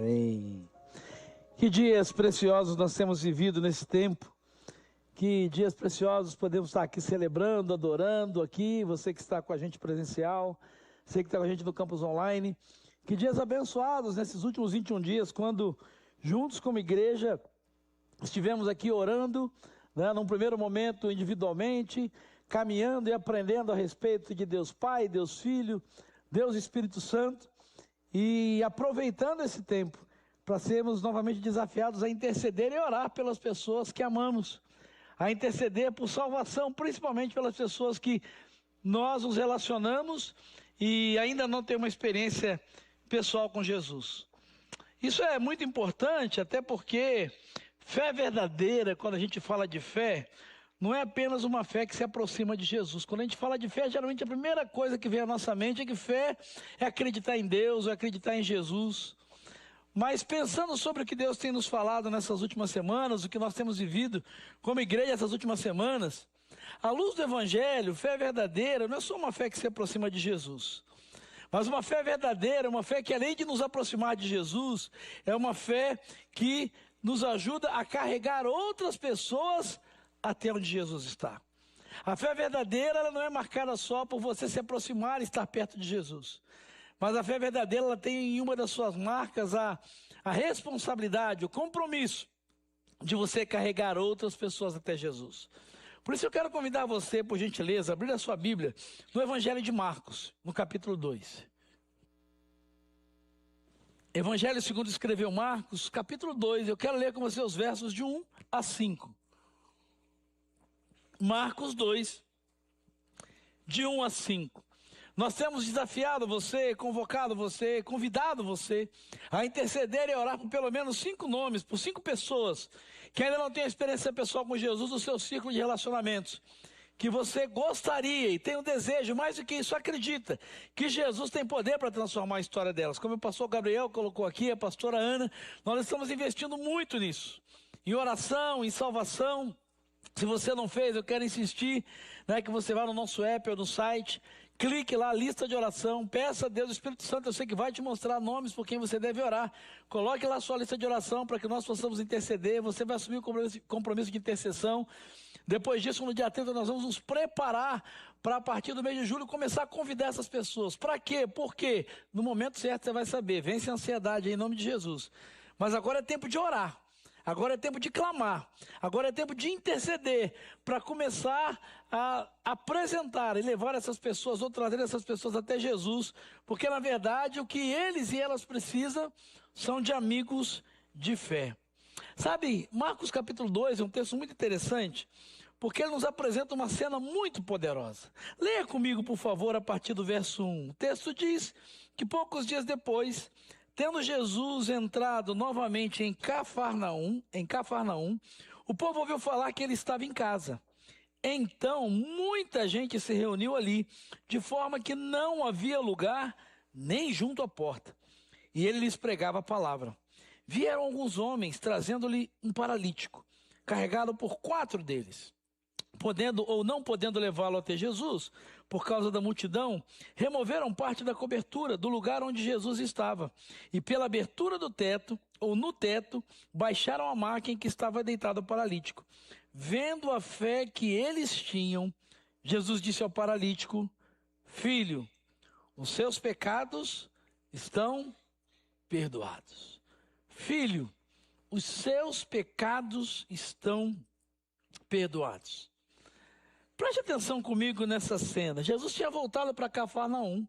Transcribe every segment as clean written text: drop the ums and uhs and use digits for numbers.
Amém. Que dias preciosos nós temos vivido nesse tempo. Que dias preciosos podemos estar aqui celebrando, adorando aqui, você que está com a gente presencial, você que está com a gente no campus online. Que dias abençoados nesses últimos 21 dias, quando juntos como igreja estivemos aqui orando, né, num primeiro momento individualmente, caminhando e aprendendo a respeito de Deus Pai, Deus Filho, Deus Espírito Santo, e aproveitando esse tempo para sermos novamente desafiados a interceder e orar pelas pessoas que amamos, a interceder por salvação, principalmente pelas pessoas que nós nos relacionamos e ainda não têm uma experiência pessoal com Jesus. Isso é muito importante, até porque fé verdadeira, quando a gente fala de fé, não é apenas uma fé que se aproxima de Jesus. Quando a gente fala de fé, geralmente a primeira coisa que vem à nossa mente é que fé é acreditar em Deus, é acreditar em Jesus. Mas pensando sobre o que Deus tem nos falado nessas últimas semanas, o que nós temos vivido como igreja essas últimas semanas, à luz do Evangelho, fé verdadeira não é só uma fé que se aproxima de Jesus, mas uma fé verdadeira, uma fé que além de nos aproximar de Jesus, é uma fé que nos ajuda a carregar outras pessoas até onde Jesus está. A fé verdadeira, ela não é marcada só por você se aproximar e estar perto de Jesus. Mas a fé verdadeira, ela tem em uma das suas marcas a responsabilidade, o compromisso de você carregar outras pessoas até Jesus. Por isso eu quero convidar você, por gentileza, a abrir a sua Bíblia no Evangelho de Marcos, no capítulo 2. Evangelho segundo escreveu Marcos, capítulo 2. Eu quero ler com você os versos de 1 a 5. Marcos 2, de 1 a 5. Nós temos desafiado você, convocado você, convidado você a interceder e orar por pelo menos 5 nomes, por 5 pessoas que ainda não têm experiência pessoal com Jesus no seu círculo de relacionamentos, que você gostaria e tem um desejo, mais do que isso, acredita que Jesus tem poder para transformar a história delas. Como o pastor Gabriel colocou aqui, a pastora Ana, nós estamos investindo muito nisso, em oração, em salvação. Se você não fez, eu quero insistir, né, que você vá no nosso app ou no site, clique lá, lista de oração, peça a Deus, o Espírito Santo, eu sei que vai te mostrar nomes por quem você deve orar. Coloque lá a sua lista de oração para que nós possamos interceder, você vai assumir o compromisso de intercessão. Depois disso, no dia 30, nós vamos nos preparar para, a partir do mês de julho, começar a convidar essas pessoas. Para quê? Porque no momento certo você vai saber, vence a ansiedade em nome de Jesus. Mas agora é tempo de orar. Agora é tempo de clamar, agora é tempo de interceder, para começar a apresentar e levar essas pessoas, ou trazer essas pessoas até Jesus, porque na verdade o que eles e elas precisam são de amigos de fé. Sabe, Marcos capítulo 2 é um texto muito interessante, porque ele nos apresenta uma cena muito poderosa. Leia comigo, por favor, a partir do verso 1. O texto diz que poucos dias depois, tendo Jesus entrado novamente em Cafarnaum, o povo ouviu falar que ele estava em casa. Então, muita gente se reuniu ali, de forma que não havia lugar nem junto à porta. E ele lhes pregava a palavra. Vieram alguns homens, trazendo-lhe um paralítico, carregado por 4 deles. Podendo ou não podendo levá-lo até Jesus, por causa da multidão, removeram parte da cobertura do lugar onde Jesus estava, e pela abertura do teto, ou no teto, baixaram a maca em que estava deitado o paralítico. Vendo a fé que eles tinham, Jesus disse ao paralítico: Filho, os seus pecados estão perdoados. Filho, os seus pecados estão perdoados. Preste atenção comigo nessa cena. Jesus tinha voltado para Cafarnaum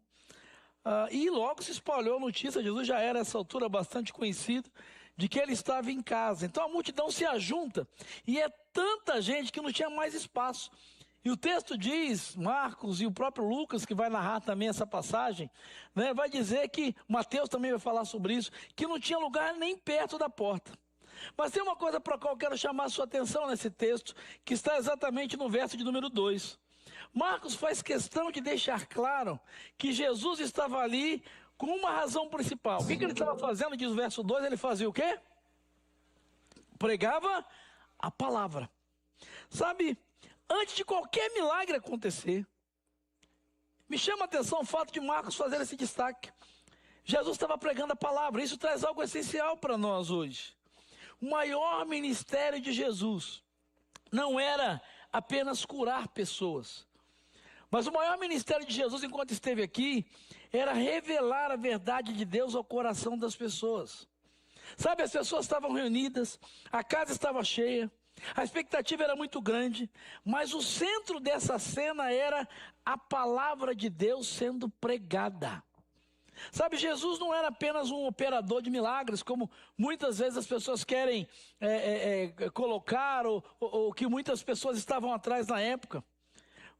e logo se espalhou a notícia. Jesus já era, a essa altura, bastante conhecido, de que ele estava em casa. Então a multidão se ajunta e é tanta gente que não tinha mais espaço. E o texto diz, Marcos e o próprio Lucas, que vai narrar também essa passagem, né, vai dizer que, Mateus também vai falar sobre isso, que não tinha lugar nem perto da porta. Mas tem uma coisa para a qual eu quero chamar a sua atenção nesse texto, que está exatamente no verso de número 2. Marcos faz questão de deixar claro que Jesus estava ali com uma razão principal. O que ele estava fazendo? Diz o verso 2, ele fazia o quê? Pregava a palavra. Sabe, antes de qualquer milagre acontecer, me chama a atenção o fato de Marcos fazer esse destaque. Jesus estava pregando a palavra. Isso traz algo essencial para nós hoje. O maior ministério de Jesus não era apenas curar pessoas, mas o maior ministério de Jesus, enquanto esteve aqui, era revelar a verdade de Deus ao coração das pessoas. Sabe, as pessoas estavam reunidas, a casa estava cheia, a expectativa era muito grande, mas o centro dessa cena era a palavra de Deus sendo pregada. Sabe, Jesus não era apenas um operador de milagres, como muitas vezes as pessoas querem colocar, ou que muitas pessoas estavam atrás na época.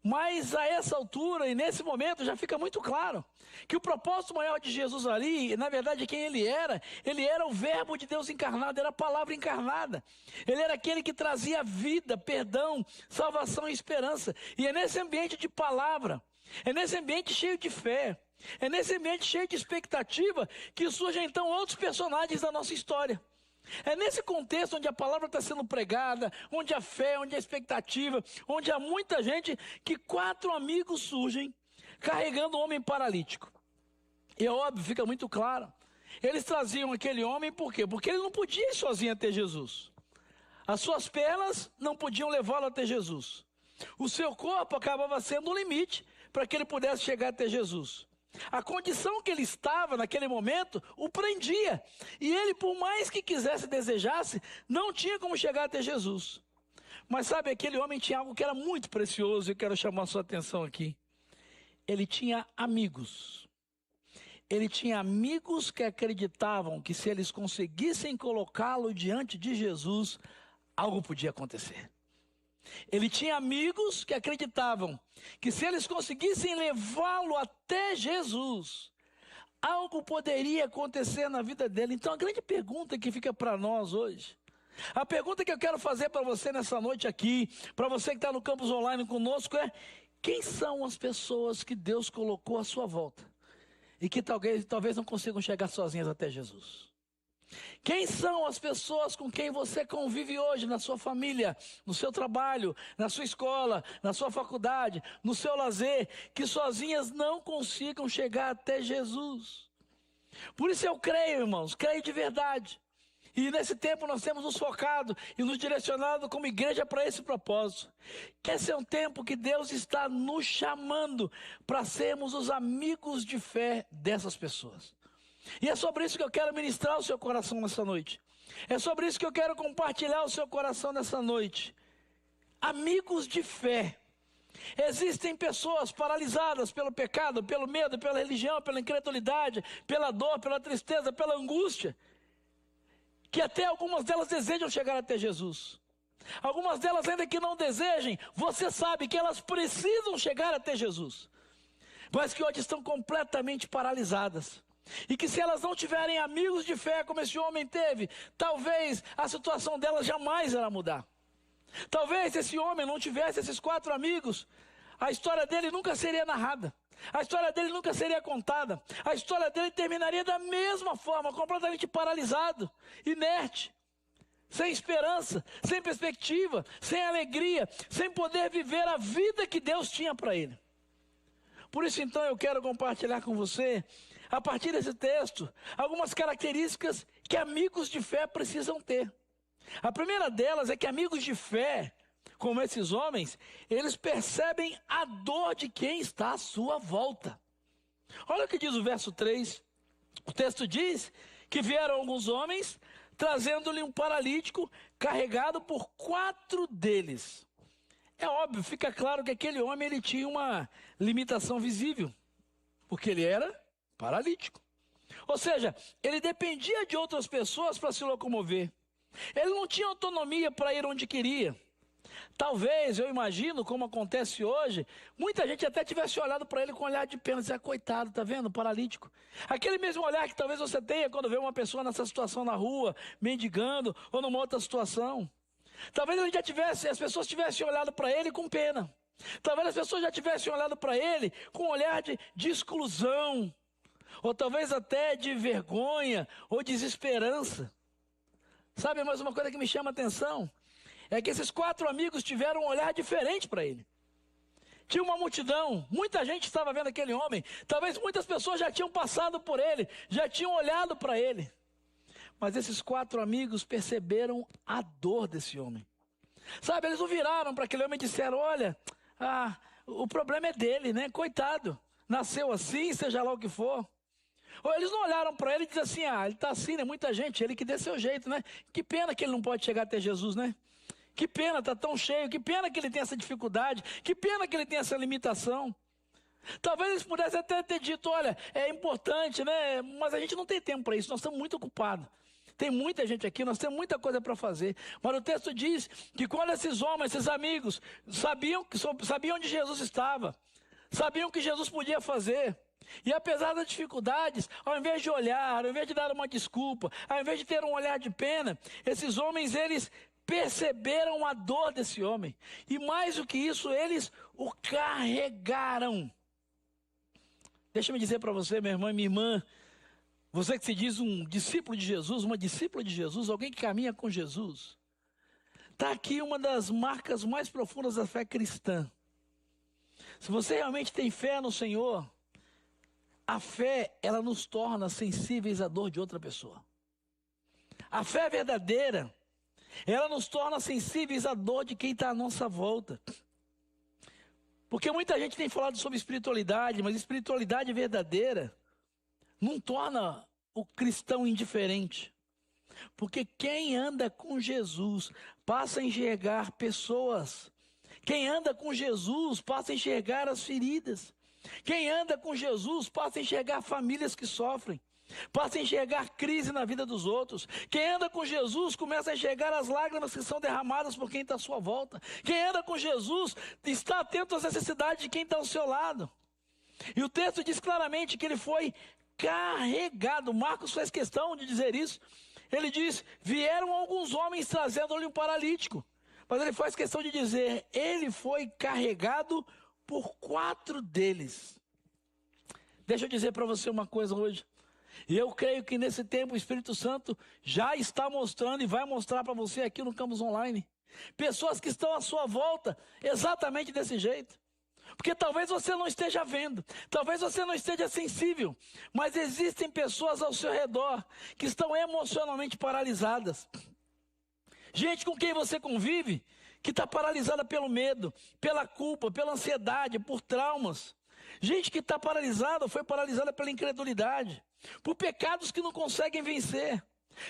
Mas a essa altura e nesse momento já fica muito claro que o propósito maior de Jesus ali, na verdade quem ele era o verbo de Deus encarnado, era a palavra encarnada. Ele era aquele que trazia vida, perdão, salvação e esperança. E é nesse ambiente de palavra, é nesse ambiente cheio de fé, é nesse ambiente cheio de expectativa que surgem então outros personagens da nossa história. É nesse contexto onde a palavra está sendo pregada, onde a fé, onde a expectativa, onde há muita gente, que 4 amigos surgem carregando um homem paralítico. E é óbvio, fica muito claro. Eles traziam aquele homem por quê? Porque ele não podia ir sozinho até Jesus. As suas pernas não podiam levá-lo até Jesus. O seu corpo acabava sendo um limite para que ele pudesse chegar até Jesus. A condição que ele estava naquele momento o prendia. E ele, por mais que quisesse, desejasse, não tinha como chegar até Jesus. Mas sabe, aquele homem tinha algo que era muito precioso, e eu quero chamar a sua atenção aqui. Ele tinha amigos. Ele tinha amigos que acreditavam que se eles conseguissem colocá-lo diante de Jesus, algo podia acontecer. Ele tinha amigos que acreditavam que se eles conseguissem levá-lo até Jesus, algo poderia acontecer na vida dele. Então a grande pergunta que fica para nós hoje, a pergunta que eu quero fazer para você nessa noite aqui, para você que está no campus online conosco é: quem são as pessoas que Deus colocou à sua volta e que talvez não consigam chegar sozinhas até Jesus? Quem são as pessoas com quem você convive hoje na sua família, no seu trabalho, na sua escola, na sua faculdade, no seu lazer, que sozinhas não consigam chegar até Jesus? Por isso eu creio, irmãos, creio de verdade. E nesse tempo nós temos nos focado e nos direcionado como igreja para esse propósito. Esse é um tempo que Deus está nos chamando para sermos os amigos de fé dessas pessoas. E é sobre isso que eu quero ministrar o seu coração nessa noite. É sobre isso que eu quero compartilhar o seu coração nessa noite. Amigos de fé. Existem pessoas paralisadas pelo pecado, pelo medo, pela religião, pela incredulidade, pela dor, pela tristeza, pela angústia, que até algumas delas desejam chegar até Jesus. Algumas delas, ainda que não desejem, você sabe que elas precisam chegar até Jesus, mas que hoje estão completamente paralisadas. E que se elas não tiverem amigos de fé como esse homem teve, talvez a situação delas jamais irá mudar. Talvez se esse homem não tivesse esses 4 amigos, a história dele nunca seria narrada. A história dele nunca seria contada. A história dele terminaria da mesma forma, completamente paralisado, inerte, sem esperança, sem perspectiva, sem alegria, sem poder viver a vida que Deus tinha para ele. Por isso então eu quero compartilhar com você, a partir desse texto, algumas características que amigos de fé precisam ter. A primeira delas é que amigos de fé, como esses homens, eles percebem a dor de quem está à sua volta. Olha o que diz o verso 3. O texto diz que vieram alguns homens, trazendo-lhe um paralítico, carregado por 4 deles. É óbvio, fica claro que aquele homem ele tinha uma limitação visível, porque ele era paralítico. Ou seja, ele dependia de outras pessoas para se locomover. Ele não tinha autonomia para ir onde queria. Talvez, eu imagino, como acontece hoje, muita gente até tivesse olhado para ele com um olhar de pena, dizer: coitado, tá vendo, paralítico. Aquele mesmo olhar que talvez você tenha quando vê uma pessoa nessa situação na rua, mendigando, ou numa outra situação. Talvez ele já tivesse, as pessoas tivessem olhado para ele com pena. Talvez as pessoas já tivessem olhado para ele com um olhar de exclusão, ou talvez até de vergonha ou desesperança. Sabe, mais uma coisa que me chama a atenção é que esses 4 amigos tiveram um olhar diferente para ele. Tinha uma multidão, muita gente estava vendo aquele homem. Talvez muitas pessoas já tinham passado por ele, já tinham olhado para ele. Mas esses 4 amigos perceberam a dor desse homem. Sabe, eles não viraram para aquele homem e disseram: olha, o problema é dele, né? Coitado, nasceu assim, seja lá o que for. Ou eles não olharam para ele e disseram assim: ele está assim, né? Muita gente, ele que dê seu jeito, né? Que pena que ele não pode chegar até Jesus, né? Que pena, está tão cheio, que pena que ele tem essa dificuldade, que pena que ele tem essa limitação. Talvez eles pudessem até ter dito: olha, é importante, né? Mas a gente não tem tempo para isso, nós estamos muito ocupados. Tem muita gente aqui, nós temos muita coisa para fazer. Mas o texto diz que quando esses homens, esses amigos, sabiam onde Jesus estava, sabiam o que Jesus podia fazer, e apesar das dificuldades, ao invés de olhar, ao invés de dar uma desculpa, ao invés de ter um olhar de pena, esses homens, eles perceberam a dor desse homem. E mais do que isso, eles o carregaram. Deixa eu dizer para você, meu irmão e minha irmã, você que se diz um discípulo de Jesus, uma discípula de Jesus, alguém que caminha com Jesus, está aqui uma das marcas mais profundas da fé cristã. Se você realmente tem fé no Senhor, a fé, ela nos torna sensíveis à dor de outra pessoa. A fé verdadeira, ela nos torna sensíveis à dor de quem está à nossa volta. Porque muita gente tem falado sobre espiritualidade, mas espiritualidade verdadeira não torna o cristão indiferente. Porque quem anda com Jesus passa a enxergar pessoas. Quem anda com Jesus passa a enxergar as feridas. Quem anda com Jesus passa a enxergar famílias que sofrem. Passa a enxergar crise na vida dos outros. Quem anda com Jesus começa a enxergar as lágrimas que são derramadas por quem está à sua volta. Quem anda com Jesus está atento às necessidades de quem está ao seu lado. E o texto diz claramente que ele foi carregado. Marcos faz questão de dizer isso. Ele diz: vieram alguns homens trazendo-lhe um paralítico. Mas ele faz questão de dizer: ele foi carregado por 4 deles. Deixa eu dizer para você uma coisa hoje. E eu creio que nesse tempo o Espírito Santo já está mostrando e vai mostrar para você aqui no Campus Online. Pessoas que estão à sua volta exatamente desse jeito. Porque talvez você não esteja vendo, talvez você não esteja sensível, mas existem pessoas ao seu redor que estão emocionalmente paralisadas. Gente com quem você convive, que está paralisada pelo medo, pela culpa, pela ansiedade, por traumas. Gente que está paralisada, foi paralisada pela incredulidade, por pecados que não conseguem vencer.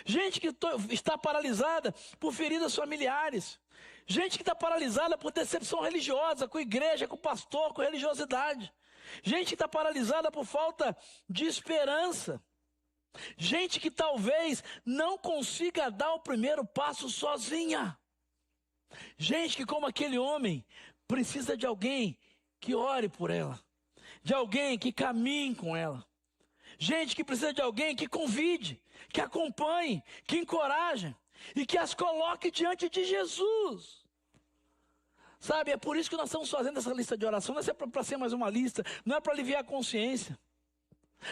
Gente que está paralisada por feridas familiares. Gente que está paralisada por decepção religiosa, com igreja, com pastor, com religiosidade. Gente que está paralisada por falta de esperança. Gente que talvez não consiga dar o primeiro passo sozinha. Gente que, como aquele homem, precisa de alguém que ore por ela. De alguém que caminhe com ela. Gente que precisa de alguém que convide, que acompanhe, que encoraje e que as coloque diante de Jesus. Sabe, é por isso que nós estamos fazendo essa lista de oração. Não é para ser mais uma lista, não é para aliviar a consciência.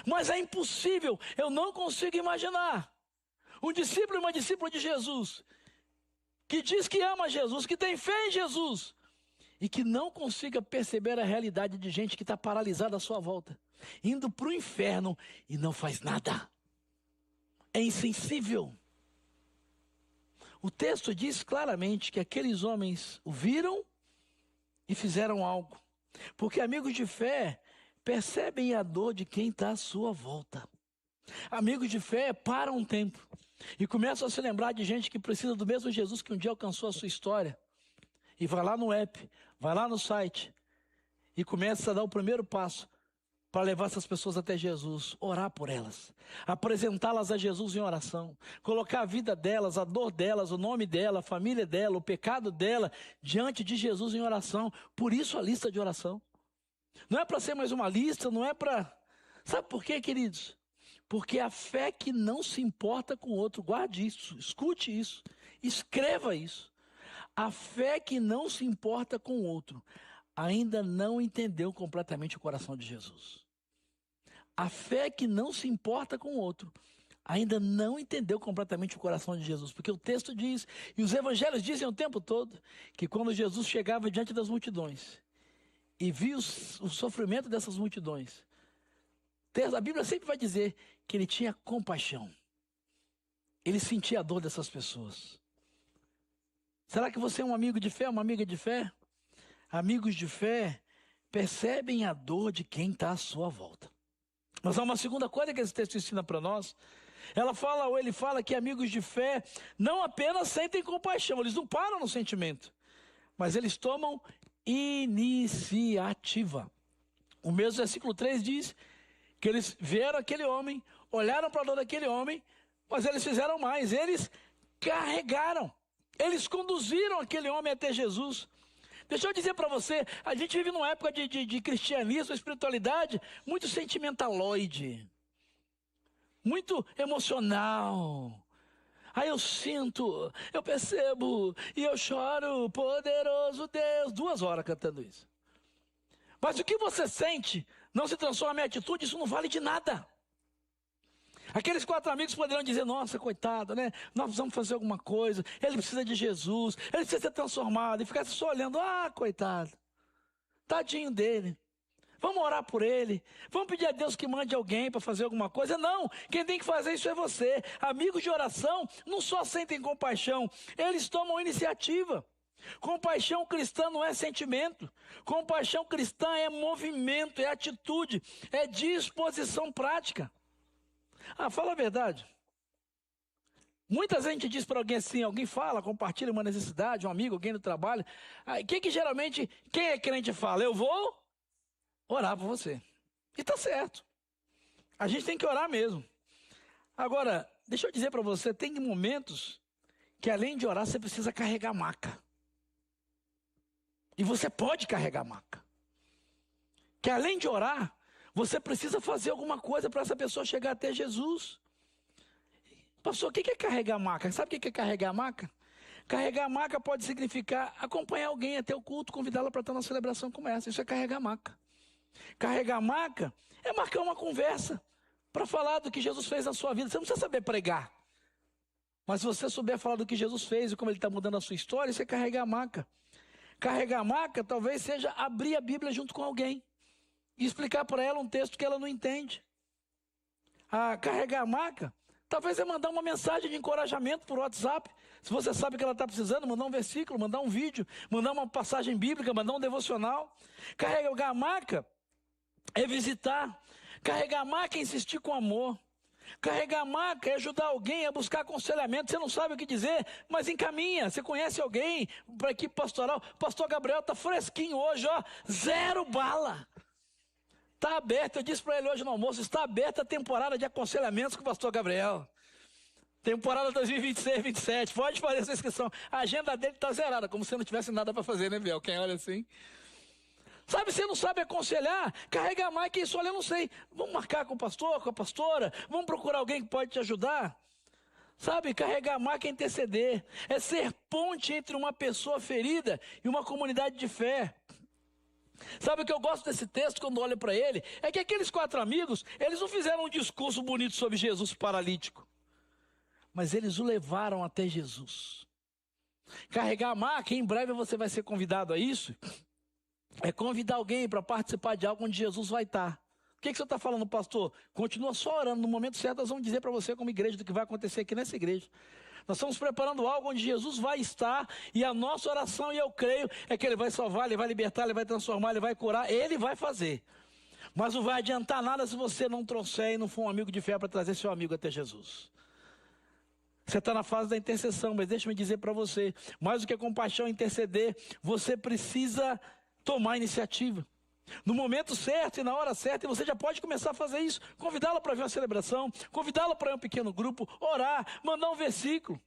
Mas é impossível, eu não consigo imaginar um discípulo e uma discípula de Jesus, que diz que ama Jesus, que tem fé em Jesus, e que não consiga perceber a realidade de gente que está paralisada à sua volta, indo para o inferno e não faz nada. É insensível. O texto diz claramente que aqueles homens o viram e fizeram algo. Porque amigos de fé percebem a dor de quem está à sua volta. Amigos de fé param um tempo e começam a se lembrar de gente que precisa do mesmo Jesus que um dia alcançou a sua história. E vai lá no app, vai lá no site e começa a dar o primeiro passo para levar essas pessoas até Jesus, orar por elas, apresentá-las a Jesus em oração, colocar a vida delas, a dor delas, o nome dela, a família dela, o pecado dela, diante de Jesus em oração. Por isso a lista de oração. Não é para ser mais uma lista, não é para... Sabe por quê, queridos? Porque a fé que não se importa com o outro, guarde isso, escute isso, escreva isso. A fé que não se importa com o outro ainda não entendeu completamente o coração de Jesus. A fé que não se importa com o outro ainda não entendeu completamente o coração de Jesus. Porque o texto diz, e os evangelhos dizem o tempo todo, que quando Jesus chegava diante das multidões, e viu o sofrimento dessas multidões. A Bíblia sempre vai dizer que ele tinha compaixão. Ele sentia a dor dessas pessoas. Será que você é um amigo de fé, uma amiga de fé? Amigos de fé percebem a dor de quem está à sua volta. Mas há uma segunda coisa que esse texto ensina para nós. Ele fala que amigos de fé não apenas sentem compaixão, eles não param no sentimento, mas eles tomam iniciativa. O mesmo versículo 3 diz que eles vieram aquele homem, olharam para a dor daquele homem, mas eles fizeram mais, eles carregaram, eles conduziram aquele homem até Jesus. Deixa eu dizer para você, a gente vive numa época de cristianismo, espiritualidade, muito sentimentaloide, muito emocional. Aí eu sinto, eu percebo e eu choro, poderoso Deus, 2 horas cantando isso. Mas o que você sente não se transforma em atitude, isso não vale de nada. Aqueles 4 amigos poderiam dizer, nossa, coitado, né? Nós precisamos fazer alguma coisa, ele precisa de Jesus, ele precisa ser transformado. E ficasse só olhando, coitado, tadinho dele. Vamos orar por ele, vamos pedir a Deus que mande alguém para fazer alguma coisa. Não, quem tem que fazer isso é você. Amigos de oração não só sentem compaixão, eles tomam iniciativa. Compaixão cristã não é sentimento. Compaixão cristã é movimento, é atitude, é disposição prática. Fala a verdade. Muita gente diz para alguém assim, alguém fala, compartilha uma necessidade, um amigo, alguém no trabalho. Que geralmente, quem é crente fala? Eu vou orar por você. E está certo. A gente tem que orar mesmo. Agora, deixa eu dizer para você, tem momentos que além de orar, você precisa carregar maca. E você pode carregar maca. Que além de orar, você precisa fazer alguma coisa para essa pessoa chegar até Jesus. Pastor, o que é carregar maca? Sabe o que é carregar maca? Carregar maca pode significar acompanhar alguém até o culto, convidá-la para estar na celebração como essa. Isso é carregar maca. Carregar maca é marcar uma conversa para falar do que Jesus fez na sua vida. Você não precisa saber pregar. Mas se você souber falar do que Jesus fez e como ele está mudando a sua história, isso é carregar maca. Carregar maca talvez seja abrir a Bíblia junto com alguém e explicar para ela um texto que ela não entende. Carregar maca talvez é mandar uma mensagem de encorajamento por WhatsApp. Se você sabe que ela está precisando, mandar um versículo, mandar um vídeo, mandar uma passagem bíblica, mandar um devocional. Carregar maca é visitar. Carregar maca é insistir com amor. Carregar maca é ajudar alguém a buscar aconselhamento. Você não sabe o que dizer, mas encaminha. Você conhece alguém para a equipe pastoral? Pastor Gabriel está fresquinho hoje, 0 bala. Está aberto, eu disse para ele hoje no almoço, está aberta a temporada de aconselhamentos com o pastor Gabriel. Temporada 2026-27, pode fazer essa inscrição. A agenda dele está zerada, como se não tivesse nada para fazer, né, Biel? Quem olha assim... Sabe, você não sabe aconselhar, carrega mais que isso, olha, eu não sei. Vamos marcar com o pastor, com a pastora, vamos procurar alguém que pode te ajudar. Sabe, carregar mais que é interceder, é ser ponte entre uma pessoa ferida e uma comunidade de fé. Sabe o que eu gosto desse texto quando olho para ele? É que aqueles 4 amigos, eles não fizeram um discurso bonito sobre Jesus paralítico, mas eles o levaram até Jesus. Carregar a maca, em breve você vai ser convidado a isso. É convidar alguém para participar de algo onde Jesus vai estar. O que você está falando, pastor? Continua só orando. No momento certo, nós vamos dizer para você, como igreja, do que vai acontecer aqui nessa igreja. Nós estamos preparando algo onde Jesus vai estar. E a nossa oração, e eu creio, é que Ele vai salvar, Ele vai libertar, Ele vai transformar, Ele vai curar. Ele vai fazer. Mas não vai adiantar nada se você não trouxer e não for um amigo de fé para trazer seu amigo até Jesus. Você está na fase da intercessão, mas deixa-me dizer para você, mais do que compaixão e interceder, você precisa tomar iniciativa. No momento certo e na hora certa, e você já pode começar a fazer isso. Convidá-la para ver uma celebração, convidá-la para ir a um pequeno grupo, orar, mandar um versículo.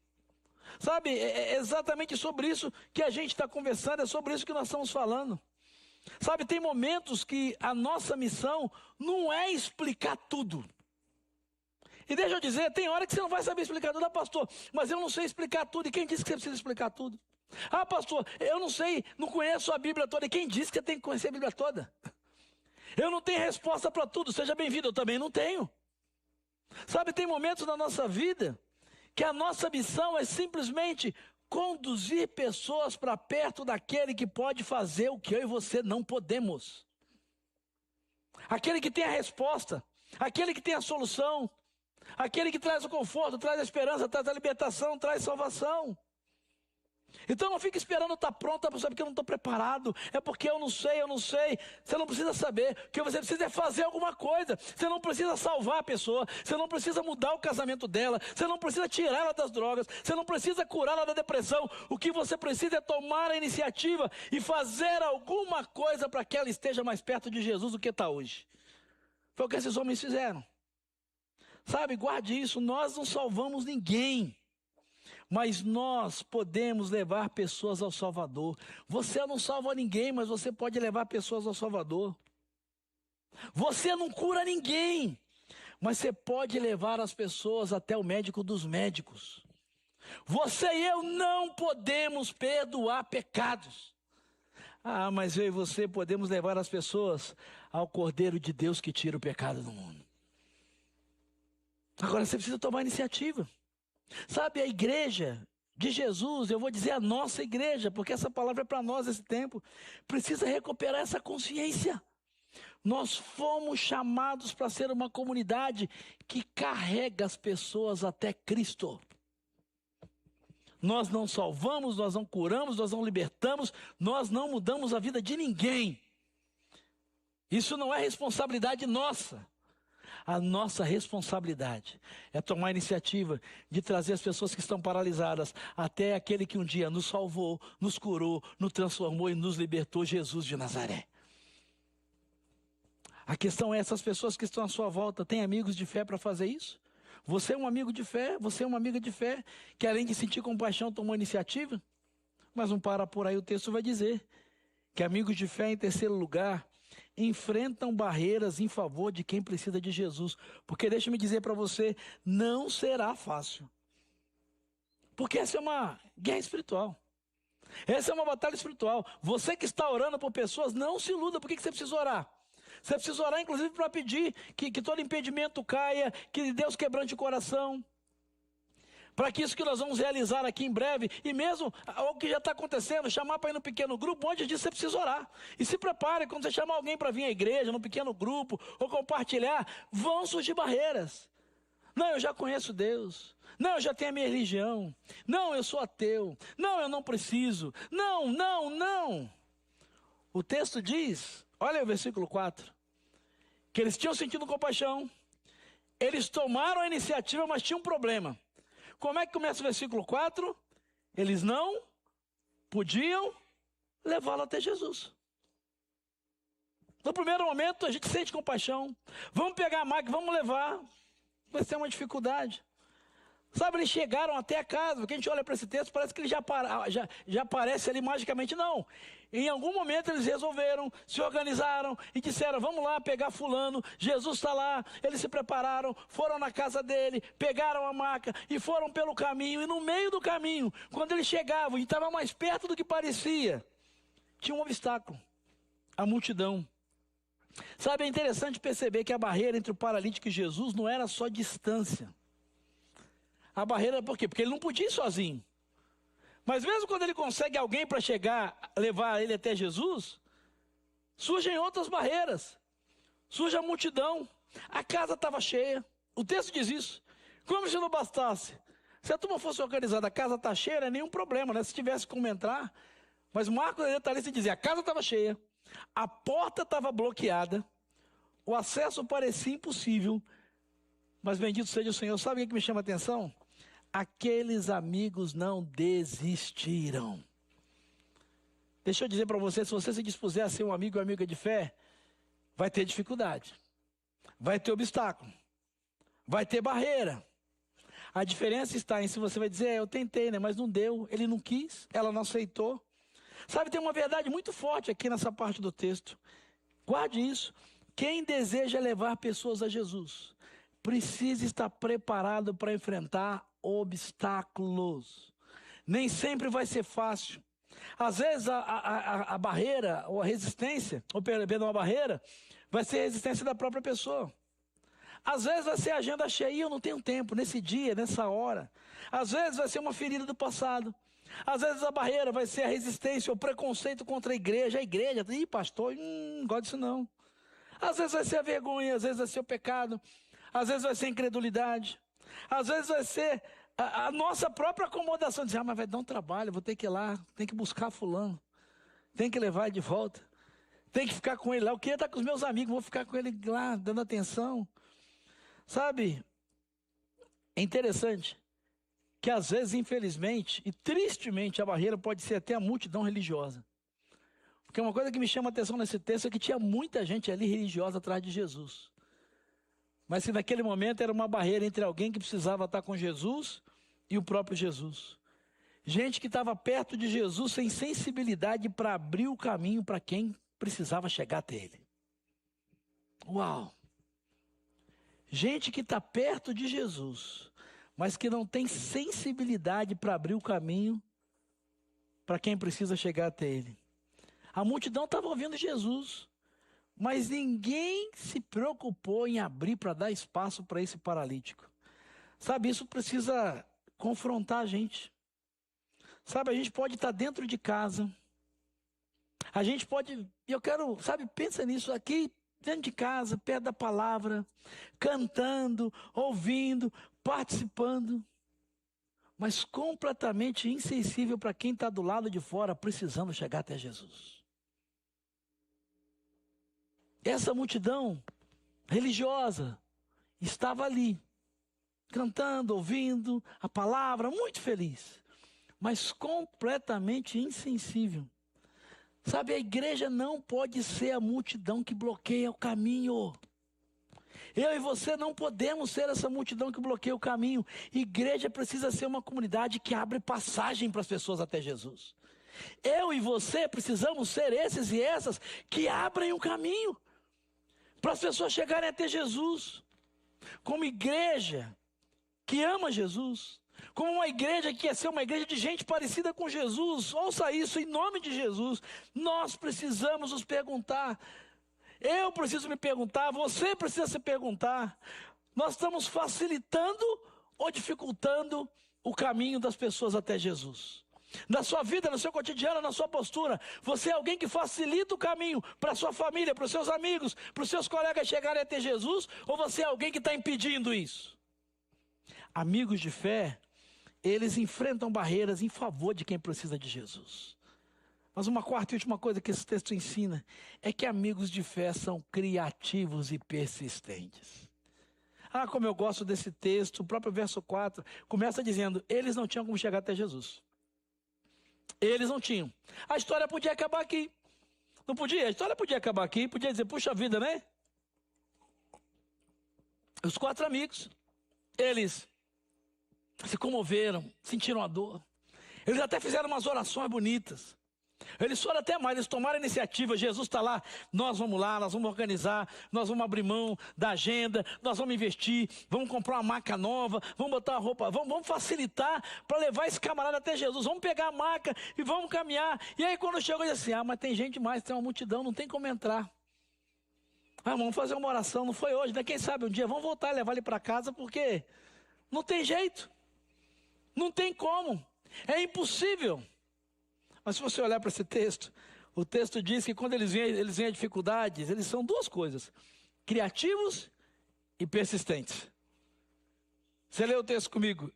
Sabe, é exatamente sobre isso que a gente está conversando, é sobre isso que nós estamos falando. Sabe, tem momentos que a nossa missão não é explicar tudo. E deixa eu dizer, tem hora que você não vai saber explicar tudo, pastor, mas eu não sei explicar tudo. E quem disse que você precisa explicar tudo? Pastor, eu não sei, não conheço a Bíblia toda. E quem disse que você tem que conhecer a Bíblia toda? Eu não tenho resposta para tudo, seja bem-vindo, eu também não tenho. Sabe, tem momentos na nossa vida que a nossa missão é simplesmente conduzir pessoas para perto daquele que pode fazer o que eu e você não podemos. Aquele que tem a resposta, aquele que tem a solução, aquele que traz o conforto, traz a esperança, traz a libertação, traz salvação. Então não fique esperando estar pronto, porque eu não estou preparado, é porque eu não sei. Você não precisa saber, o que você precisa é fazer alguma coisa. Você não precisa salvar a pessoa, você não precisa mudar o casamento dela, você não precisa tirar ela das drogas, você não precisa curar ela da depressão. O que você precisa é tomar a iniciativa e fazer alguma coisa para que ela esteja mais perto de Jesus do que está hoje. Foi o que esses homens fizeram. Sabe, guarde isso, nós não salvamos ninguém. Mas nós podemos levar pessoas ao Salvador. Você não salva ninguém, mas você pode levar pessoas ao Salvador. Você não cura ninguém, mas você pode levar as pessoas até o médico dos médicos. Você e eu não podemos perdoar pecados. Ah, mas eu e você podemos levar as pessoas ao Cordeiro de Deus que tira o pecado do mundo. Agora você precisa tomar iniciativa. Sabe, a igreja de Jesus, eu vou dizer a nossa igreja, porque essa palavra é para nós esse tempo, precisa recuperar essa consciência. Nós fomos chamados para ser uma comunidade que carrega as pessoas até Cristo. Nós não salvamos, nós não curamos, nós não libertamos, nós não mudamos a vida de ninguém. Isso não é responsabilidade nossa. A nossa responsabilidade é tomar a iniciativa de trazer as pessoas que estão paralisadas até aquele que um dia nos salvou, nos curou, nos transformou e nos libertou, Jesus de Nazaré. A questão é, essas pessoas que estão à sua volta, têm amigos de fé para fazer isso? Você é um amigo de fé, você é uma amiga de fé, que além de sentir compaixão tomou iniciativa? Mas não para por aí, o texto vai dizer que amigos de fé, em terceiro lugar, enfrentam barreiras em favor de quem precisa de Jesus. Porque deixa-me dizer para você, não será fácil. Porque essa é uma guerra espiritual. Essa é uma batalha espiritual. Você que está orando por pessoas, não se iluda. Por que você precisa orar? Você precisa orar, inclusive, para pedir que todo impedimento caia, que Deus quebrante o coração. Para que isso que nós vamos realizar aqui em breve, e mesmo o que já está acontecendo, chamar para ir no pequeno grupo, antes disso você precisa orar. E se prepare, quando você chamar alguém para vir à igreja, no pequeno grupo, ou compartilhar, vão surgir barreiras. Não, eu já conheço Deus. Não, eu já tenho a minha religião. Não, eu sou ateu. Não, eu não preciso. Não. O texto diz, olha o versículo 4, que eles tinham sentido compaixão, eles tomaram a iniciativa, mas tinha um problema. Como é que começa o versículo 4? Eles não podiam levá-lo até Jesus. No primeiro momento a gente sente compaixão. Vamos pegar a máquina, vamos levar. Vai ser uma dificuldade. Sabe, eles chegaram até a casa, porque a gente olha para esse texto, parece que ele já aparece ali magicamente. Não, em algum momento eles resolveram, se organizaram e disseram, vamos lá pegar fulano, Jesus está lá. Eles se prepararam, foram na casa dele, pegaram a maca e foram pelo caminho. E no meio do caminho, quando eles chegavam e estavam mais perto do que parecia, tinha um obstáculo, a multidão. Sabe, é interessante perceber que a barreira entre o paralítico e Jesus não era só distância. A barreira por quê? Porque ele não podia ir sozinho. Mas mesmo quando ele consegue alguém para chegar, levar ele até Jesus, surgem outras barreiras. Surge a multidão. A casa estava cheia. O texto diz isso. Como se não bastasse. Se a turma fosse organizada, a casa está cheia, não é nenhum problema, né? Se tivesse como entrar. Mas Marcos detalhista dizia, a casa estava cheia, a porta estava bloqueada, o acesso parecia impossível. Mas bendito seja o Senhor. Sabe o que me chama a atenção? Aqueles amigos não desistiram. Deixa eu dizer para você, se você se dispuser a ser um amigo ou amiga de fé, vai ter dificuldade, vai ter obstáculo, vai ter barreira. A diferença está em se você vai dizer, eu tentei, né, mas não deu, ele não quis, ela não aceitou. Sabe, tem uma verdade muito forte aqui nessa parte do texto. Guarde isso. Quem deseja levar pessoas a Jesus precisa estar preparado para enfrentar obstáculos. Nem sempre vai ser fácil. Às vezes a barreira, ou a resistência, ou perdão, a barreira, vai ser a resistência da própria pessoa. Às vezes vai ser agenda cheia e eu não tenho tempo, nesse dia, nessa hora. Às vezes vai ser uma ferida do passado. Às vezes a barreira vai ser a resistência, o preconceito contra a igreja. Ih, pastor, não gosto disso não. Às vezes vai ser a vergonha, às vezes vai ser o pecado. Às vezes vai ser a incredulidade. Às vezes vai ser a nossa própria acomodação. Dizer, mas vai dar um trabalho, vou ter que ir lá, tem que buscar fulano. Tem que levar ele de volta. Tem que ficar com ele lá. Eu queria estar com os meus amigos, vou ficar com ele lá, dando atenção. Sabe, é interessante que às vezes, infelizmente e tristemente, a barreira pode ser até a multidão religiosa. Porque uma coisa que me chama a atenção nesse texto é que tinha muita gente ali religiosa atrás de Jesus. Mas que naquele momento era uma barreira entre alguém que precisava estar com Jesus e o próprio Jesus. Gente que estava perto de Jesus sem sensibilidade para abrir o caminho para quem precisava chegar até ele. Uau! Gente que está perto de Jesus, mas que não tem sensibilidade para abrir o caminho para quem precisa chegar até ele. A multidão estava ouvindo Jesus, mas ninguém se preocupou em abrir para dar espaço para esse paralítico. Sabe, isso precisa confrontar a gente. Sabe, a gente pode estar dentro de casa. A gente pode, eu quero, sabe, pensa nisso aqui, dentro de casa, perto da palavra, cantando, ouvindo, participando, mas completamente insensível para quem está do lado de fora, precisando chegar até Jesus. Essa multidão religiosa estava ali, cantando, ouvindo a palavra, muito feliz, mas completamente insensível. Sabe, a igreja não pode ser a multidão que bloqueia o caminho. Eu e você não podemos ser essa multidão que bloqueia o caminho. Igreja precisa ser uma comunidade que abre passagem para as pessoas até Jesus. Eu e você precisamos ser esses e essas que abrem o caminho para as pessoas chegarem até Jesus. Como igreja que ama Jesus. Como uma igreja que quer ser uma igreja de gente parecida com Jesus. Ouça isso, em nome de Jesus. Nós precisamos nos perguntar. Eu preciso me perguntar, você precisa se perguntar. Nós estamos facilitando ou dificultando o caminho das pessoas até Jesus? Na sua vida, no seu cotidiano, na sua postura, você é alguém que facilita o caminho para a sua família, para os seus amigos, para os seus colegas chegarem até Jesus? Ou você é alguém que está impedindo isso? Amigos de fé, eles enfrentam barreiras em favor de quem precisa de Jesus. Mas uma quarta e última coisa que esse texto ensina é que amigos de fé são criativos e persistentes. Ah, como eu gosto desse texto, o próprio verso 4 começa dizendo, eles não tinham como chegar até Jesus. Eles não tinham. A história podia acabar aqui. Não podia? A história podia acabar aqui, podia dizer, puxa vida, né? Os 4 amigos, eles se comoveram, sentiram a dor. Eles até fizeram umas orações bonitas. Eles foram até mais, eles tomaram a iniciativa. Jesus está lá, nós vamos lá, nós vamos organizar, nós vamos abrir mão da agenda, nós vamos investir, vamos comprar uma maca nova, vamos botar uma roupa, vamos facilitar para levar esse camarada até Jesus. Vamos pegar a maca e vamos caminhar. E aí quando chegou, ele disse assim, mas tem gente demais, tem uma multidão, não tem como entrar. Vamos fazer uma oração, não foi hoje, né? Quem sabe um dia, vamos voltar e levar ele para casa, porque não tem jeito. Não tem como, é impossível. Mas se você olhar para esse texto, o texto diz que quando eles veem a dificuldades, eles são 2 coisas, criativos e persistentes. Você leu o texto comigo?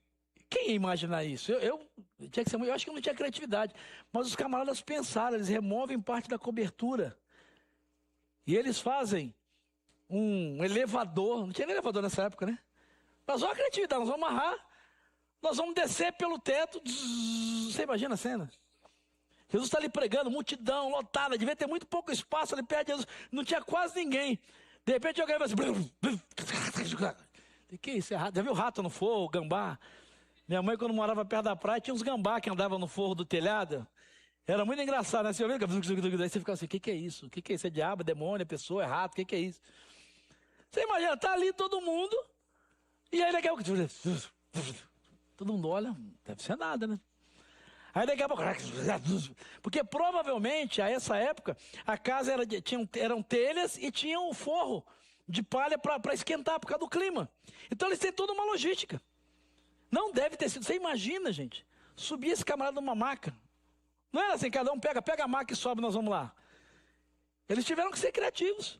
Quem ia imaginar isso? Eu acho que eu não tinha criatividade, mas os camaradas pensaram, eles removem parte da cobertura. E eles fazem um elevador, não tinha nem elevador nessa época, né? Mas olha a criatividade, nós vamos amarrar. Nós vamos descer pelo teto. Você imagina a cena? Jesus está ali pregando, multidão, lotada. Devia ter muito pouco espaço ali perto de Jesus. Não tinha quase ninguém. De repente alguém vai assim. Que isso? É rato. Já viu rato no forro, gambá? Minha mãe, quando morava perto da praia, tinha uns gambá que andavam no forro do telhado. Era muito engraçado, né? Você ouvia? Aí você ficava assim: o que é isso? O que é isso? É diabo, é demônio, é pessoa, é rato? O que é isso? Você imagina, tá ali todo mundo. E aí daqui a pouco. Todo mundo olha, deve ser nada, né? Aí daqui a pouco, porque provavelmente a essa época a casa eram telhas e tinha o forro de palha para esquentar por causa do clima. Então eles têm toda uma logística. Não deve ter sido. Você imagina, gente, subir esse camarada numa maca. Não era assim, cada um pega a maca e sobe, nós vamos lá. Eles tiveram que ser criativos.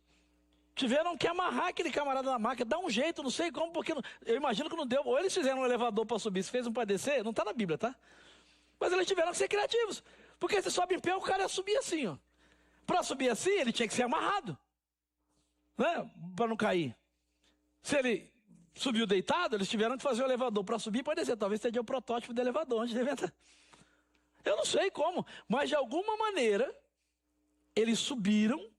Tiveram que amarrar aquele camarada na maca, dar um jeito, não sei como, porque eu imagino que não deu. Ou eles fizeram um elevador para subir, se fez um para descer, não está na Bíblia, tá? Mas eles tiveram que ser criativos. Porque se sobe em pé, o cara ia subir assim, ó. Para subir assim, ele tinha que ser amarrado, né? Para não cair. Se ele subiu deitado, eles tiveram que fazer o elevador para subir e para descer. Talvez seja o protótipo do elevador, onde deve entrar. Eu não sei como, mas de alguma maneira, eles subiram,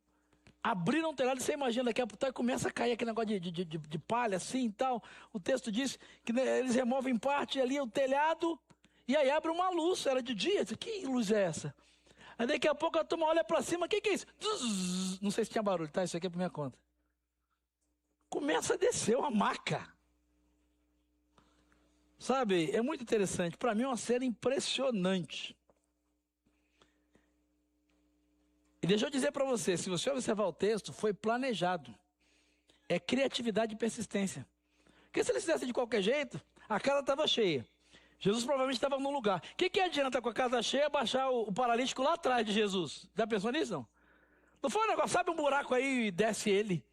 abriram o telhado, e você imagina, daqui a pouco começa a cair aquele negócio de palha assim e tal. O texto diz que eles removem parte ali o telhado, e aí abre uma luz, era de dia. Que luz é essa? Aí daqui a pouco a turma olha para cima, o que é isso? Não sei se tinha barulho, tá? Isso aqui é por minha conta. Começa a descer uma maca. Sabe, é muito interessante. Para mim é uma cena impressionante. E deixa eu dizer para você, se você observar o texto, foi planejado. É criatividade e persistência. Porque se eles fizessem de qualquer jeito, a casa estava cheia. Jesus provavelmente estava num lugar. O que adianta com a casa cheia baixar o paralítico lá atrás de Jesus? Já pensou nisso, não? Não foi um negócio, sabe um buraco aí e desce ele?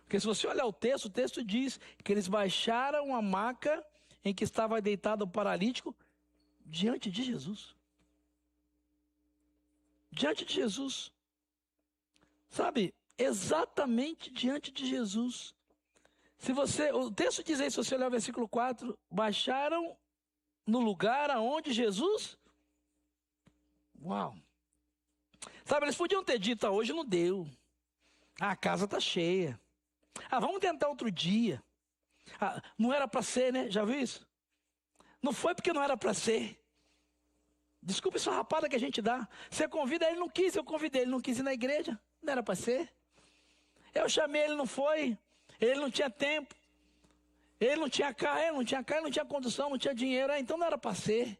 Porque se você olhar o texto diz que eles baixaram a maca em que estava deitado o paralítico diante de Jesus. Diante de Jesus. Sabe, exatamente diante de Jesus. O texto diz aí, se você olhar o versículo 4, baixaram no lugar aonde Jesus... Uau! Sabe, eles podiam ter dito, hoje não deu. A casa está cheia. Vamos tentar outro dia. Não era para ser, né? Já viu isso? Não foi porque não era para ser. Desculpa essa rapada que a gente dá. Você convida, ele não quis, eu convidei, ele não quis ir na igreja. Não era para ser. Eu chamei, ele não foi. Ele não tinha tempo. Ele não tinha carro, ele não tinha condução, não tinha dinheiro. Então não era para ser.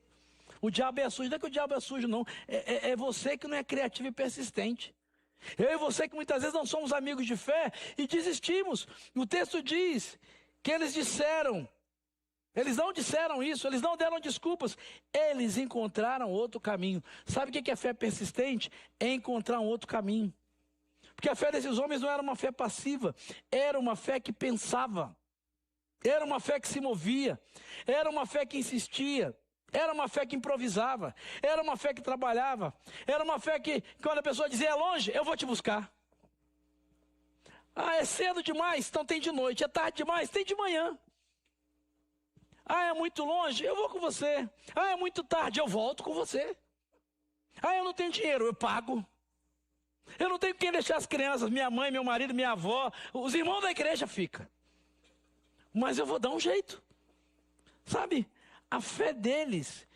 O diabo é sujo, não é que o diabo é sujo, não. É você que não é criativo e persistente. Eu e você que muitas vezes não somos amigos de fé e desistimos. O texto diz que eles não disseram isso, eles não deram desculpas. Eles encontraram outro caminho. Sabe o que é fé persistente? É encontrar um outro caminho. Porque a fé desses homens não era uma fé passiva, era uma fé que pensava. Era uma fé que se movia, era uma fé que insistia. Era uma fé que improvisava, era uma fé que trabalhava, era uma fé que quando a pessoa dizia, é longe, eu vou te buscar. É cedo demais, então tem de noite, é tarde demais, tem de manhã. É muito longe, eu vou com você. É muito tarde, eu volto com você. Eu não tenho dinheiro, eu pago. Eu não tenho quem deixar as crianças, minha mãe, meu marido, minha avó, os irmãos da igreja ficam. Mas eu vou dar um jeito, sabe? A fé deles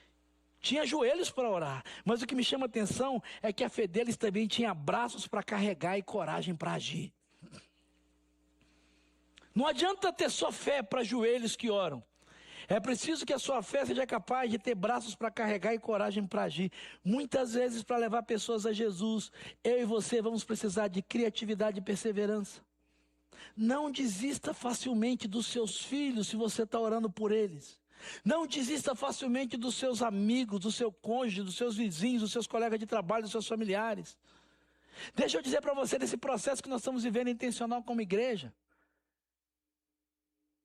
tinha joelhos para orar, mas o que me chama a atenção é que a fé deles também tinha braços para carregar e coragem para agir. Não adianta ter só fé para joelhos que oram. É preciso que a sua fé seja capaz de ter braços para carregar e coragem para agir. Muitas vezes, para levar pessoas a Jesus, eu e você vamos precisar de criatividade e perseverança. Não desista facilmente dos seus filhos se você está orando por eles. Não desista facilmente dos seus amigos, do seu cônjuge, dos seus vizinhos, dos seus colegas de trabalho, dos seus familiares. Deixa eu dizer para você desse processo que nós estamos vivendo intencional como igreja.